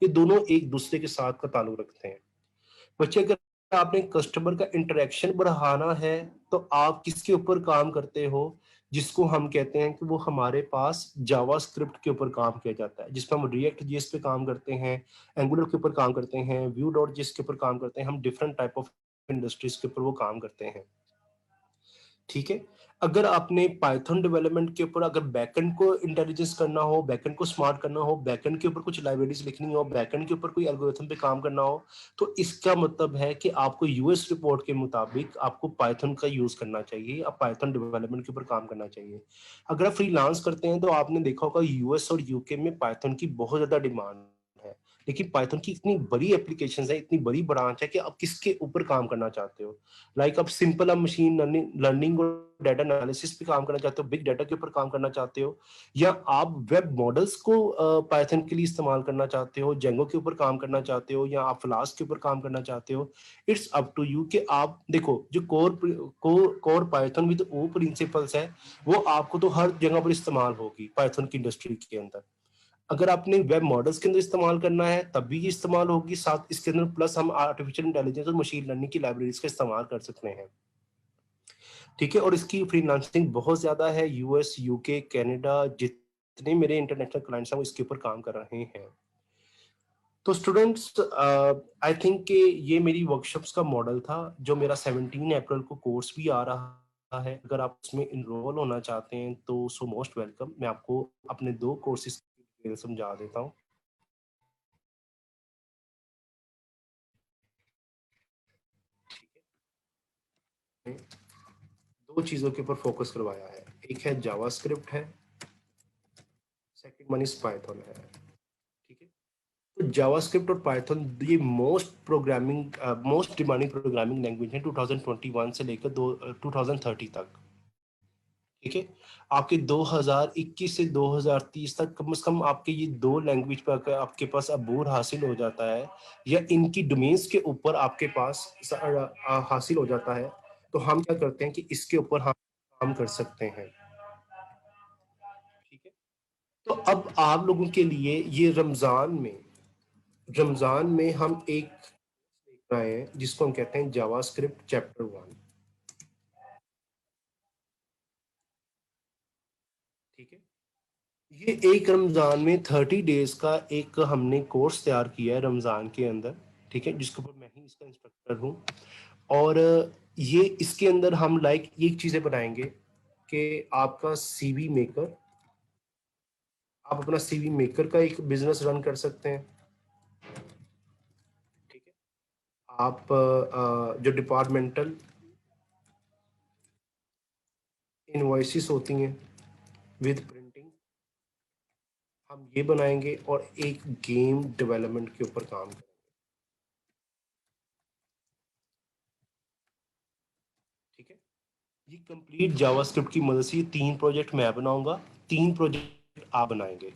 ये दोनों एक दूसरे के साथ का ताल्लुक रखते हैं। बच्चे, अगर आपने कस्टमर का इंटरेक्शन बढ़ाना है तो आप किसके ऊपर काम करते हो, जिसको हम कहते हैं कि वो हमारे पास जावास्क्रिप्ट के ऊपर काम किया जाता है, जिसमें हम रिएक्ट जेएस पे काम करते हैं, एंगुलर के ऊपर काम करते हैं, व्यू डॉट जेएस के ऊपर काम करते हैं, हम डिफरेंट टाइप ऑफ इंडस्ट्रीज के ऊपर वो काम करते हैं। ठीक है, अगर आपने पाइथन डेवलपमेंट के ऊपर अगर बैकएंड को इंटेलिजेंस करना हो, बैकएंड को स्मार्ट करना हो, बैकएंड के ऊपर कुछ लाइब्रेरीज लिखनी हो, बैकएंड के ऊपर कोई एल्गोरिथम पे काम करना हो, तो इसका मतलब है कि आपको यूएस रिपोर्ट के मुताबिक आपको पाइथन का यूज करना चाहिए, आप पाइथन डेवलपमेंट के ऊपर काम करना चाहिए। अगर आप फ्रीलांस करते हैं तो आपने देखा होगा यूएस और यूके में पाइथन की बहुत ज्यादा डिमांड है, लेकिन पाइथन की इतनी बड़ी एप्लीकेशन है, इतनी बड़ी ब्रांच है कि आप किसके ऊपर काम करना चाहते हो। लाइक आप सिंपल आप मशीन लर्निंग और डाटा एनालिसिस पे काम करना चाहते हो, बिग डाटा के ऊपर काम करना चाहते हो, या आप वेब मॉडल्स को पाइथन के लिए इस्तेमाल करना चाहते हो, जेंगो के ऊपर काम करना चाहते हो, या आप फ्लास्क के ऊपर काम करना चाहते हो, इट्स अप टू यू कि आप देखो जो core Python with O principles है, वो आपको तो हर जगह पर इस्तेमाल होगी पाइथन की इंडस्ट्री के अंदर। अगर आपने वेब मॉडल्स के अंदर इस्तेमाल करना है तब भी ये इस्तेमाल होगी, साथ इसके अंदर प्लस हम आर्टिफिशियल इंटेलिजेंस और मशीन लर्निंग की लाइब्रेरीज का इस्तेमाल कर सकते हैं। ठीक है, और इसकी फ्रीलांसिंग बहुत ज्यादा है, यूएस यूके कनाडा जितने मेरे इंटरनेशनल क्लाइंट्स हैं वो इसके ऊपर काम कर रहे हैं। तो स्टूडेंट्स आई थिंक कि ये मेरी वर्कशॉप्स का मॉडल था, जो मेरा 17 अप्रैल को कोर्स भी आ रहा है। अगर आप उसमें इनरोल होना चाहते हैं तो सो मोस्ट वेलकम। मैं आपको अपने दो कोर्सेज की डिटेल समझा देता हूँ। दो चीजों के ऊपर फोकस करवाया है, एक है जावास्क्रिप्ट है, सेकंड वन इज पाइथन है। ठीक है, तो जावास्क्रिप्ट और पाइथन ये मोस्ट डिमांडिंग प्रोग्रामिंग लैंग्वेज है 2021 से लेकर 2030 तक। ठीक है, आपके 2021 से 2030 तक कम से कम आपके ये 2 लैंग्वेज पर अगर आपके पास अबूर हासिल हो जाता है या इनकी डोमेन्स के ऊपर आपके पास हासिल हो जाता है, तो हम क्या करते हैं कि इसके ऊपर हम काम कर सकते हैं। ठीक है, तो अब आप लोगों के लिए ये रमजान में हम एक देख रहे हैं जिसको हम कहते हैं जावास्क्रिप्ट चैप्टर 1। ठीक है, ये एक रमजान में 30 डेज का एक हमने कोर्स तैयार किया है रमजान के अंदर। ठीक है, जिसके ऊपर मैं ही इसका इंस्ट्रक्टर हूँ। और ये इसके अंदर हम लाइक ये चीजें बनाएंगे कि आपका सीवी मेकर, आप अपना सीवी मेकर का एक बिजनेस रन कर सकते हैं। ठीक है, आप जो डिपार्टमेंटल इनवॉइसेस होती हैं विद प्रिंटिंग, हम ये बनाएंगे और एक गेम डेवलपमेंट के ऊपर काम करेंगे। ठीक है, ये कंप्लीट जावास्क्रिप्ट की मदद से ये 3 प्रोजेक्ट मैं बनाऊंगा, 3 प्रोजेक्ट आप बनाएंगे,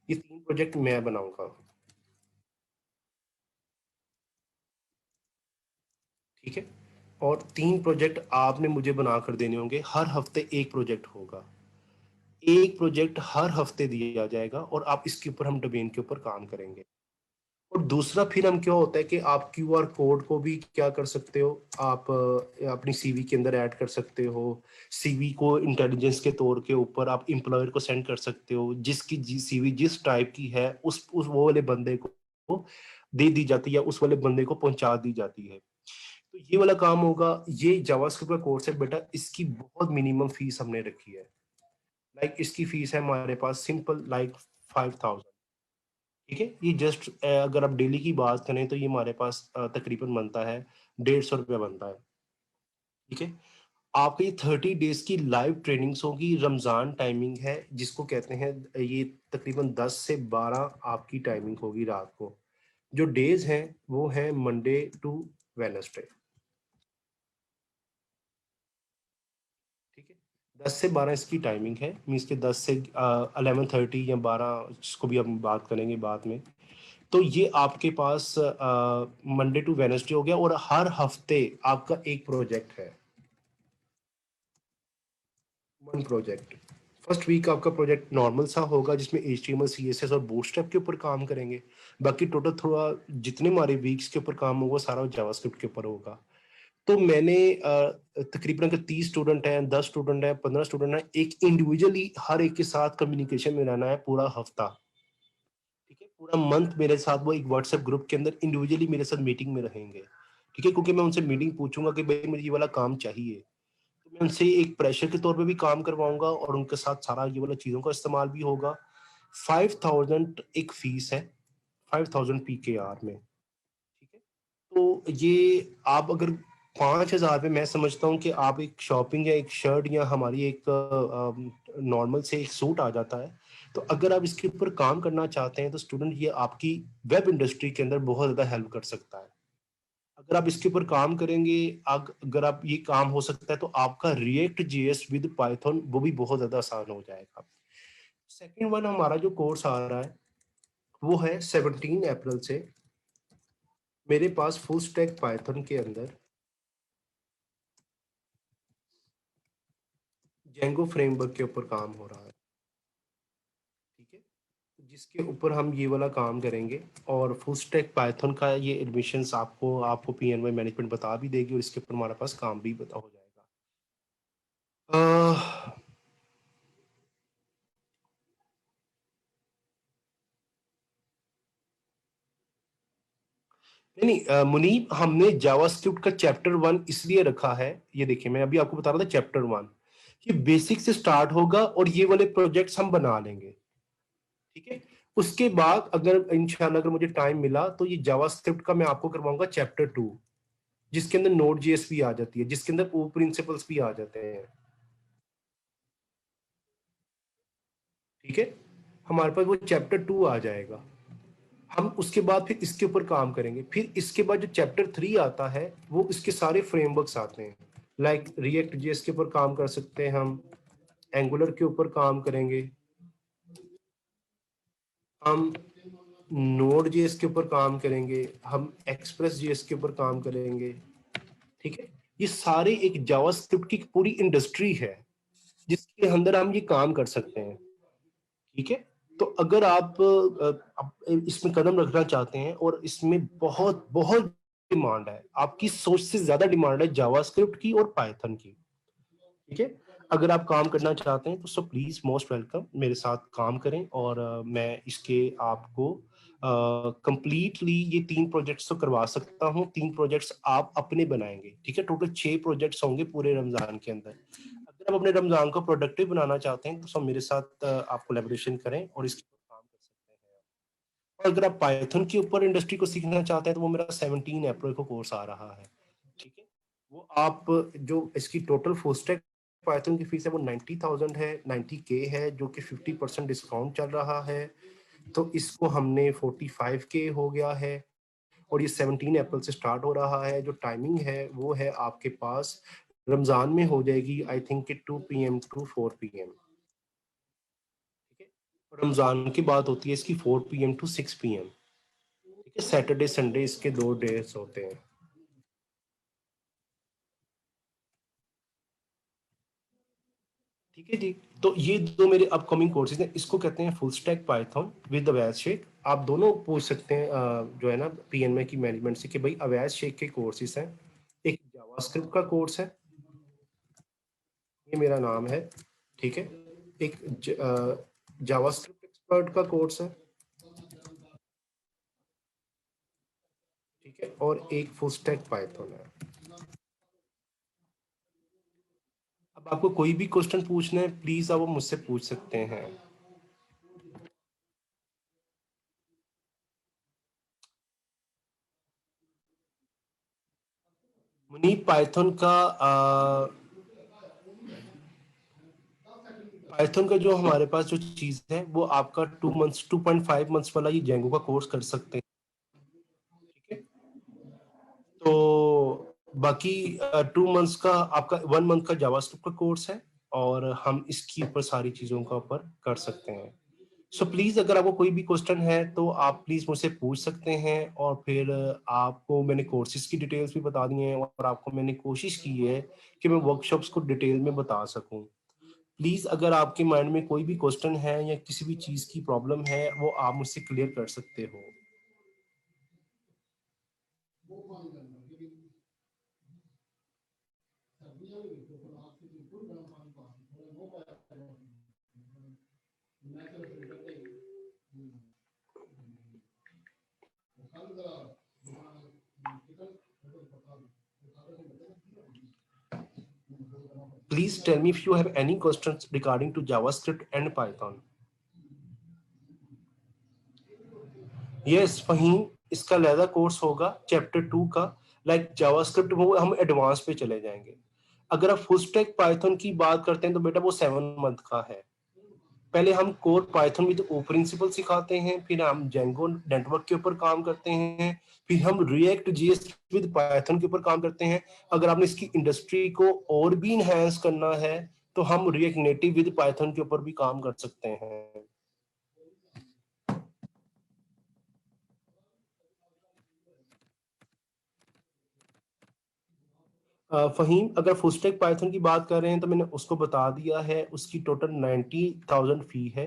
ये 3 प्रोजेक्ट मैं बनाऊंगा। ठीक है, और 3 प्रोजेक्ट आपने मुझे बनाकर देने होंगे। हर हफ्ते एक प्रोजेक्ट होगा, एक प्रोजेक्ट हर हफ्ते दिया जाएगा और आप इसके ऊपर हम डोमेन के ऊपर काम करेंगे। और दूसरा फिर हम क्या होता है कि आप क्यूआर कोड को भी क्या कर सकते हो, आप अपनी सीवी के अंदर ऐड कर सकते हो। सीवी को इंटेलिजेंस के तौर के ऊपर आप एम्प्लॉयर को सेंड कर सकते हो, जिसकी सीवी जिस टाइप की है उस वो वाले बंदे को दे दी जाती है, उस वाले बंदे को पहुंचा दी जाती है। तो ये वाला काम होगा। ये जावास्क्रिप्ट का कोर्स है बेटा, इसकी बहुत मिनिमम फीस हमने रखी है। लाइक इसकी फीस है हमारे पास सिंपल लाइक 5000। ठीक है, ये जस्ट अगर आप डेली की बात करें तो ये हमारे पास तकरीबन बनता है 150 रुपया बनता है। ठीक है, आपकी 30 डेज की लाइव ट्रेनिंग्स होगी, रमजान टाइमिंग है जिसको कहते हैं, ये तकरीबन 10 से 12 आपकी टाइमिंग होगी रात को। जो डेज हैं वो हैं मंडे टू वेनसडे। ठीक है, 10 से 12 इसकी टाइमिंग है, मीन्स के 10 से 11:30 या 12 जिसको भी हम बात करेंगे बाद में। तो ये आपके पास मंडे टू वेनसडे हो गया और हर हफ्ते आपका एक प्रोजेक्ट है, 1 प्रोजेक्ट। फर्स्ट वीक आपका प्रोजेक्ट नॉर्मल सा होगा जिसमें HTML CSS और बूटस्ट्रैप के ऊपर काम करेंगे। बाकी टोटल थोड़ा जितने हमारे वीक्स के ऊपर काम होगा सारा जावास्क्रिप्ट के ऊपर होगा। तो मैंने तकरीबन अगर 30 स्टूडेंट हैं, 10 स्टूडेंट हैं, 15 स्टूडेंट हैं, एक इंडिविजुअली हर एक के साथ कम्युनिकेशन में रहना है पूरा हफ्ता। ठीक है, पूरा मंथ मेरे साथ वो एक व्हाट्सएप ग्रुप के अंदर इंडिविजुअली मेरे साथ मीटिंग में रहेंगे। ठीक है, क्योंकि मैं उनसे मीटिंग पूछूंगा कि भाई मुझे ये वाला काम चाहिए, तो मैं उनसे एक प्रेशर के तौर पे भी काम करवाऊंगा और उनके साथ सारा ये वाला चीज़ों का इस्तेमाल भी होगा। 5000 एक फीस है, 5000 PKR में। ठीक है, तो ये आप अगर 5000 पे, मैं समझता हूँ कि आप एक शॉपिंग या एक शर्ट या हमारी एक नॉर्मल से एक सूट आ जाता है। तो अगर आप इसके ऊपर काम करना चाहते हैं तो स्टूडेंट ये आपकी वेब इंडस्ट्री के अंदर बहुत ज़्यादा हेल्प कर सकता है। अगर आप इसके ऊपर काम करेंगे, अगर आप ये काम हो सकता है तो आपका रिएक्ट जेएस विद पाइथन वो भी बहुत ज़्यादा आसान हो जाएगा। सेकेंड वन हमारा जो कोर्स आ रहा है वो है 17 अप्रैल से मेरे पास फुल स्टैक पाइथन के अंदर जेंगो फ्रेमवर्क के ऊपर काम हो रहा है। ठीक है, तो जिसके ऊपर हम ये वाला काम करेंगे और फुल स्टैक पाइथन का ये एडमिशंस आपको PNY मैनेजमेंट बता भी देगी और इसके ऊपर हमारे पास काम भी बता हो जाएगा। नहीं नहीं मुनीब, हमने जावास्क्रिप्ट का चैप्टर 1 इसलिए रखा है, ये देखिए मैं अभी आपको बता रहा था चैप्टर 1, ये बेसिक से स्टार्ट होगा और ये वाले प्रोजेक्ट्स हम बना लेंगे। ठीक है, उसके बाद अगर इंशाल्लाह अगर मुझे टाइम मिला तो ये जावास्क्रिप्ट का मैं आपको करवाऊंगा चैप्टर 2, जिसके अंदर नोड जेएस भी आ जाती है, जिसके अंदर वो प्रिंसिपल्स भी आ जाते हैं। ठीक है, हमारे पास वो चैप्टर 2 आ जाएगा। हम उसके बाद फिर इसके ऊपर काम करेंगे, फिर इसके बाद जो चैप्टर 3 आता है वो इसके सारे फ्रेमवर्क्स आते हैं। लाइक रिएक्ट जेएस के ऊपर काम कर सकते हैं, हम एंगुलर के ऊपर काम करेंगे, हम नोड जेएस के ऊपर काम करेंगे, हम एक्सप्रेस जेएस के ऊपर काम करेंगे। ठीक है, ये सारे एक जावास्क्रिप्ट की पूरी इंडस्ट्री है जिसके अंदर हम ये काम कर सकते हैं। ठीक है, तो अगर आप इसमें कदम रखना चाहते हैं और इसमें बहुत बहुत डिमांड है, आपकी सोच से ज्यादा डिमांड है जावास्क्रिप्ट की और पाइथन की। ठीक है, अगर आप काम करना चाहते हैं तो सो प्लीज मोस्ट वेलकम, मेरे साथ काम करें और मैं इसके आपको कंप्लीटली ये 3 प्रोजेक्ट्स तो करवा सकता हूँ। 3 प्रोजेक्ट्स आप अपने बनाएंगे। ठीक है, टोटल 6 प्रोजेक्ट्स होंगे पूरे रमजान के अंदर। अगर आप अपने रमजान को प्रोडक्टिव बनाना चाहते हैं तो सब मेरे साथ आप कोलैबोरेशन करें और इसके ऊपर काम कर सकते हैं। और अगर आप पाइथन के ऊपर इंडस्ट्री को सीखना चाहते हैं तो वो मेरा 17 अप्रैल को कोर्स आ रहा है। ठीक है, वो आप जो इसकी टोटल फुल स्टैक पाइथन की फीस है वो 90,000 है, 90K है, जो कि 50% डिस्काउंट चल रहा है। तो इसको हमने 45K हो गया है और ये 17 अप्रैल से स्टार्ट हो रहा है। जो टाइमिंग है वो है आपके पास रमजान में हो जाएगी I think 2 PM to 4 PM। ठीक है, रमजान की बात होती है इसकी 4 PM टू 6 PM। ठीक है, सैटरडे संडे इसके 2 डेज होते हैं। ठीक है जी, तो ये दो मेरे अपकमिंग कोर्सेज हैं, इसको कहते हैं full stack Python with Awais Shaikh. आप दोनों पूछ सकते हैं जो है ना पीएनए की मैनेजमेंट से कि भाई अवैज शेख के कोर्सेज हैं। एक जावास्क्रिप्ट का कोर्स है, ये मेरा नाम है। ठीक है, एक जावास्क्रिप्ट एक्सपर्ट का कोर्स है। ठीक है, और एक फुल स्टैक पाइथन है। अब आपको कोई भी क्वेश्चन पूछना है प्लीज आप वो मुझसे पूछ सकते हैं। मुनीब, पाइथन का जो हमारे पास जो चीज है वो आपका 2 मंथ्स 2.5 मंथ्स वाला ये जेंगो का कोर्स कर सकते हैं। ठीक है, तो बाकी 2 मंथ्स का आपका 1 मंथ का जावास्क्रिप्ट का कोर्स है और हम इसके ऊपर सारी चीजों का ऊपर कर सकते हैं। सो प्लीज अगर आपको कोई भी क्वेश्चन है तो आप प्लीज मुझसे पूछ सकते हैं। और फिर आपको मैंने कोर्सेज की डिटेल्स भी बता दी हैं और आपको मैंने कोशिश की है कि मैं वर्कशॉप्स को डिटेल में बता सकूं। प्लीज अगर आपके माइंड में कोई भी क्वेश्चन है या किसी भी चीज की प्रॉब्लम है वो आप मुझसे क्लियर कर सकते हो। Please tell me if you have any questions regarding to JavaScript and Python. Yes, Faheem, इसका लैदा कोर्स होगा चैप्टर 2 का। लाइक जावास्क्रिप्ट वो हम एडवांस पे चले जाएंगे। अगर आप फुल स्टैक पाइथन की बात करते हैं तो बेटा वो 7 मंथ का है। पहले हम core Python with O principle सिखाते हैं, फिर हम जेंगो नेटवर्क के ऊपर काम करते हैं, फिर हम रिएक्ट जेएस विद पाइथन के ऊपर काम करते हैं। अगर आपने इसकी इंडस्ट्री को और भी इनहेंस करना है तो हम रिएक्ट नेटिव विद पाइथन के ऊपर भी काम कर सकते हैं। फहीम, अगर फुल स्टैक पाइथन की बात कर रहे हैं तो मैंने उसको बता दिया है, उसकी टोटल 90,000 फी है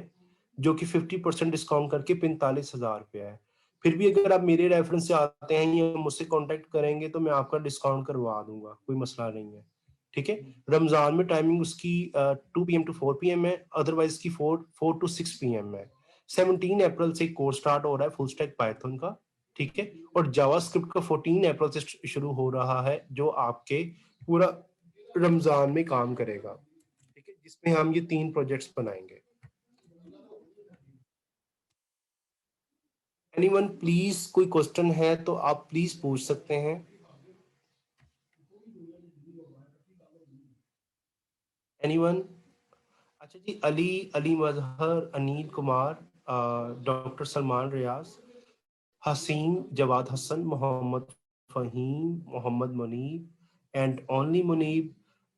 जो कि 50% डिस्काउंट करके 45,000 रुपया है। फिर भी अगर आप मेरे रेफरेंस से आते हैं या मुझसे कांटेक्ट करेंगे तो मैं आपका डिस्काउंट करवा दूंगा, कोई मसला नहीं है। ठीक है, रमजान में टाइमिंग उसकी 2 PM टू 4 PM है, अदरवाइज की 4 to 6 PM है। 17 अप्रैल से कोर्स स्टार्ट हो रहा है फुल स्टैक पाइथन का। ठीक है, और जावास्क्रिप्ट का 14 अप्रैल से शुरू हो रहा है जो आपके पूरा रमजान में काम करेगा। ठीक है, जिसमें हम ये 3 प्रोजेक्ट्स बनाएंगे। एनीवन प्लीज, कोई क्वेश्चन है तो आप प्लीज पूछ सकते हैं। एनीवन? अच्छा जी, Ali, Ali Mazhar, Anil Kumar, doctor Salman Riaz, Haseen, Jawad Hassan, Mohammad Faheem, Mohammad Muneeb and only Muneeb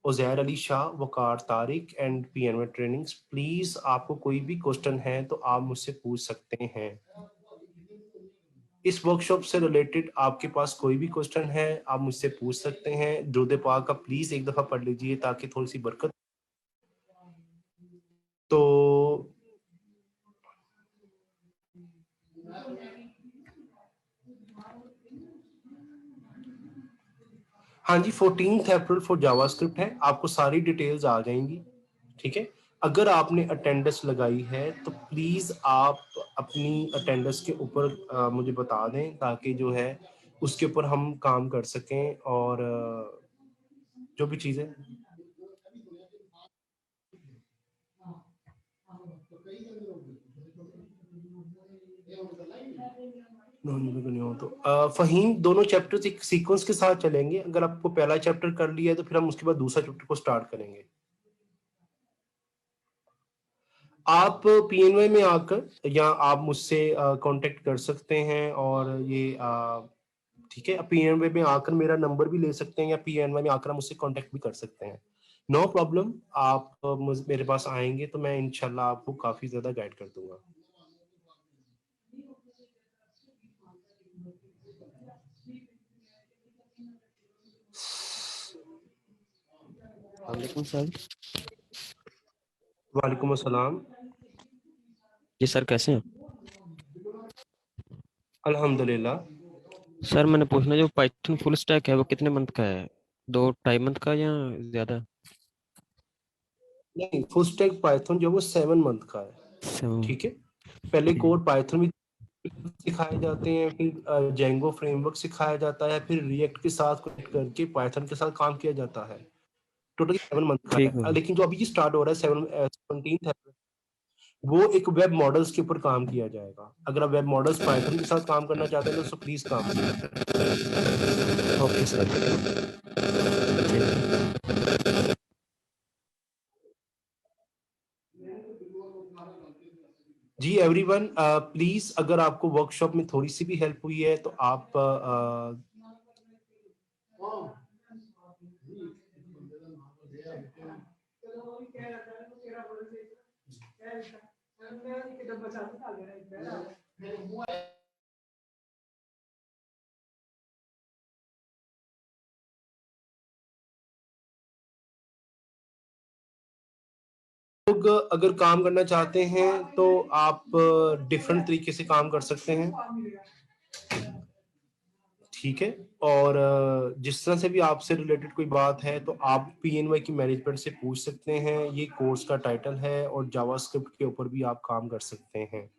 Uzair Ali Shah, Waqar Tariq and PNY trainings. Please आपको कोई भी क्वेश्चन है तो आप मुझसे पूछ सकते हैं। इस वर्कशॉप से रिलेटेड आपके पास कोई भी क्वेश्चन है आप मुझसे पूछ सकते हैं। दुरूद पाक का प्लीज एक दफा पढ़ लीजिए ताकि थोड़ी सी बरकत। तो हाँ जी, 14 अप्रैल फॉर जावास्क्रिप्ट है, आपको सारी डिटेल्स आ जाएंगी। ठीक है, अगर आपने अटेंडेंस लगाई है तो प्लीज आप अपनी अटेंडेंस के ऊपर मुझे बता दें ताकि जो है उसके ऊपर हम काम कर सकें। और जो भी चीजें नहीं हो तो फहीम, दोनों चैप्टर्स एक सीक्वेंस के साथ चलेंगे। अगर आपको पहला चैप्टर कर लिया है तो फिर हम उसके बाद दूसरा चैप्टर को स्टार्ट करेंगे। आप PNY में आकर या आप मुझसे कांटेक्ट कर सकते हैं। और ये ठीक है, PNY में आकर मेरा नंबर भी ले सकते हैं या PNY में आकर मुझसे कांटेक्ट भी कर सकते हैं। No problem. आप मेरे पास आएंगे तो मैं इंशाल्लाह आपको काफी ज्यादा गाइड कर दूंगा। वालेकुम सर। वालेकुम अस्सलाम। जी सर, कैसे हैं? अल्हम्दुलिल्लाह। सर मैंने पूछना, जो पाइथन फुल स्टैक है वो कितने मंथ का है? 2-2.5 मंथ का या ज्यादा? नहीं, फुल स्टैक पाइथन जो है वो 7 मंथ का है। ठीक है, पहले ठीक। कोर पाइथन भी सिखाए जाते हैं, फिर जेंगो फ्रेमवर्क सिखाया जाता है, फिर रिएक्ट के साथ कनेक्ट करके पाइथन के साथ काम किया जाता है। टोटली 7 मंथ का ठीक है। है। लेकिन जो अभी ये स्टार्ट हो रहा है 17 है, वो एक वेब मॉडल्स के ऊपर काम किया जाएगा। अगर आप वेब मॉडल्स पाइथन के साथ काम करना चाहते हैं तो प्लीज काम कीजिए। Okay sir. जी एवरीवन, प्लीज अगर आपको वर्कशॉप में थोड़ी सी भी हेल्प हुई है तो आप लोग अगर काम करना चाहते हैं तो आप डिफरेंट तरीके से काम कर सकते हैं। ठीक है, और जिस तरह से भी आपसे रिलेटेड कोई बात है तो आप PNY की मैनेजमेंट से पूछ सकते हैं। ये कोर्स का टाइटल है और जावास्क्रिप्ट के ऊपर भी आप काम कर सकते हैं।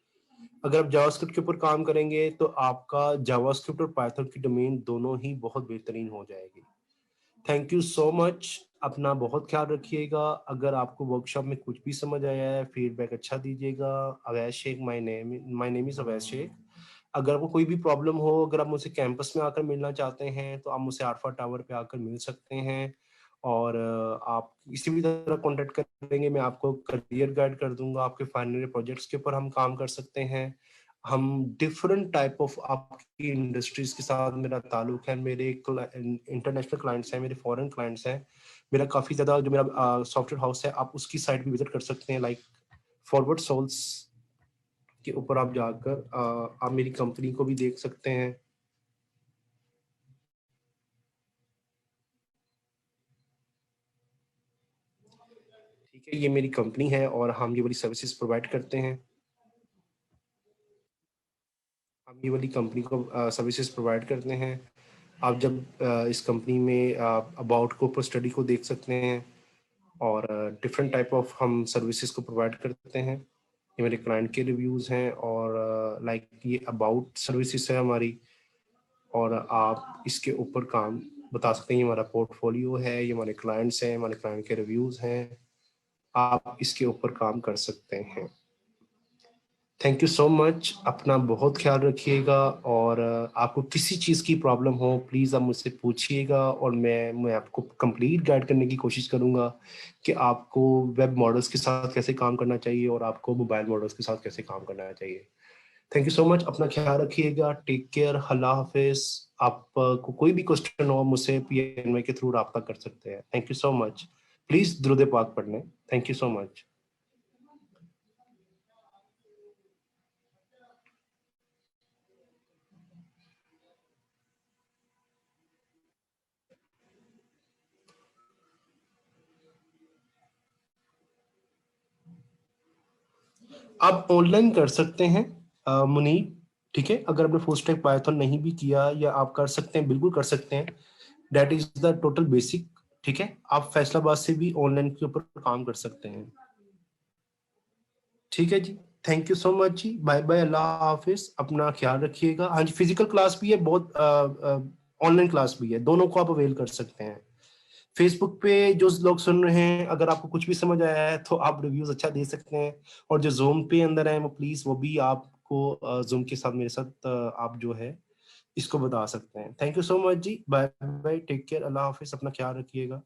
अगर आप जावास्क्रिप्ट के ऊपर काम करेंगे तो आपका जावास्क्रिप्ट और पाइथन की डोमेन दोनों ही बहुत बेहतरीन हो जाएगी। Thank you so much. अपना बहुत ख्याल रखिएगा। अगर आपको वर्कशॉप में कुछ भी समझ आया है फीडबैक अच्छा दीजिएगा। Awais Shaikh my name is Awais Shaikh. अगर आपको कोई भी प्रॉब्लम हो, अगर आप मुझसे कैंपस में आकर मिलना चाहते हैं तो आप मुझसे आरफा टावर पे आकर मिल सकते हैं। और आप किसी भी तरह कांटेक्ट करेंगे मैं आपको करियर गाइड कर दूंगा। आपके फाइनल प्रोजेक्ट्स के ऊपर हम काम कर सकते हैं। हम डिफरेंट टाइप ऑफ आपकी इंडस्ट्रीज के साथ मेरा ताल्लुक है। मेरे इंटरनेशनल क्लाइंट्स हैं, मेरे फॉरेन क्लाइंट्स हैं। मेरा काफ़ी ज़्यादा जो मेरा सॉफ्टवेयर हाउस है, आप उसकी साइट भी विजिट कर सकते हैं। लाइक फॉरवर्ड सोल्स के ऊपर आप जाकर आप मेरी कंपनी को भी देख सकते हैं। ठीक है, ये मेरी कंपनी है और हम ये वाली सर्विसेज प्रोवाइड करते हैं। हम ये वाली कंपनी को सर्विसेज प्रोवाइड करते हैं। आप जब इस कंपनी में अबाउट को ऊपर स्टडी को देख सकते हैं और डिफरेंट टाइप ऑफ हम सर्विसेज को प्रोवाइड करते हैं। ये मेरे क्लाइंट के रिव्यूज़ हैं और लाइक ये अबाउट सर्विसेज है हमारी। और आप इसके ऊपर काम बता सकते हैं। ये हमारा पोर्टफोलियो है, ये हमारे क्लाइंट्स हैं, हमारे क्लाइंट के रिव्यूज़ हैं। आप इसके ऊपर काम कर सकते हैं। Thank you so much. अपना बहुत ख्याल रखिएगा। और आपको किसी चीज़ की प्रॉब्लम हो प्लीज़ आप मुझसे पूछिएगा और मैं आपको कंप्लीट गाइड करने की कोशिश करूँगा कि आपको वेब मॉडल्स के साथ कैसे काम करना चाहिए और आपको मोबाइल मॉडल्स के साथ कैसे काम करना चाहिए। थैंक यू सो मच, अपना ख्याल रखिएगा, टेक केयर, अल्लाह हाफिज। आपको कोई भी क्वेश्चन हो मुझसे PNY के थ्रू राब्ता कर सकते हैं। Thank you so much. Please दुरूद पाक पढ़ने। Thank you so much. आप ऑनलाइन कर सकते हैं मुनीब, ठीक है। अगर आपने फुल स्टैक पाइथन नहीं भी किया या आप कर सकते हैं, बिल्कुल कर सकते हैं। That is the total basic, ठीक है। आप फैसलाबाद से भी ऑनलाइन के ऊपर काम कर सकते हैं, ठीक है जी। थैंक यू सो मच जी, बाय बाय, अल्लाह हाफिज, अपना ख्याल रखिएगा। हाँ जी, फिजिकल क्लास भी है, बहुत ऑनलाइन क्लास भी है, दोनों को आप अवेल कर सकते हैं। फेसबुक पे जो लोग सुन रहे हैं, अगर आपको कुछ भी समझ आया है तो आप रिव्यूज अच्छा दे सकते हैं, और जो जूम पे अंदर है वो प्लीज वो भी आपको जूम के साथ मेरे साथ आप जो है इसको बता सकते हैं। थैंक यू सो मच जी, बाय बाय, टेक केयर, अल्लाह हाफिज, अपना ख्याल रखिएगा।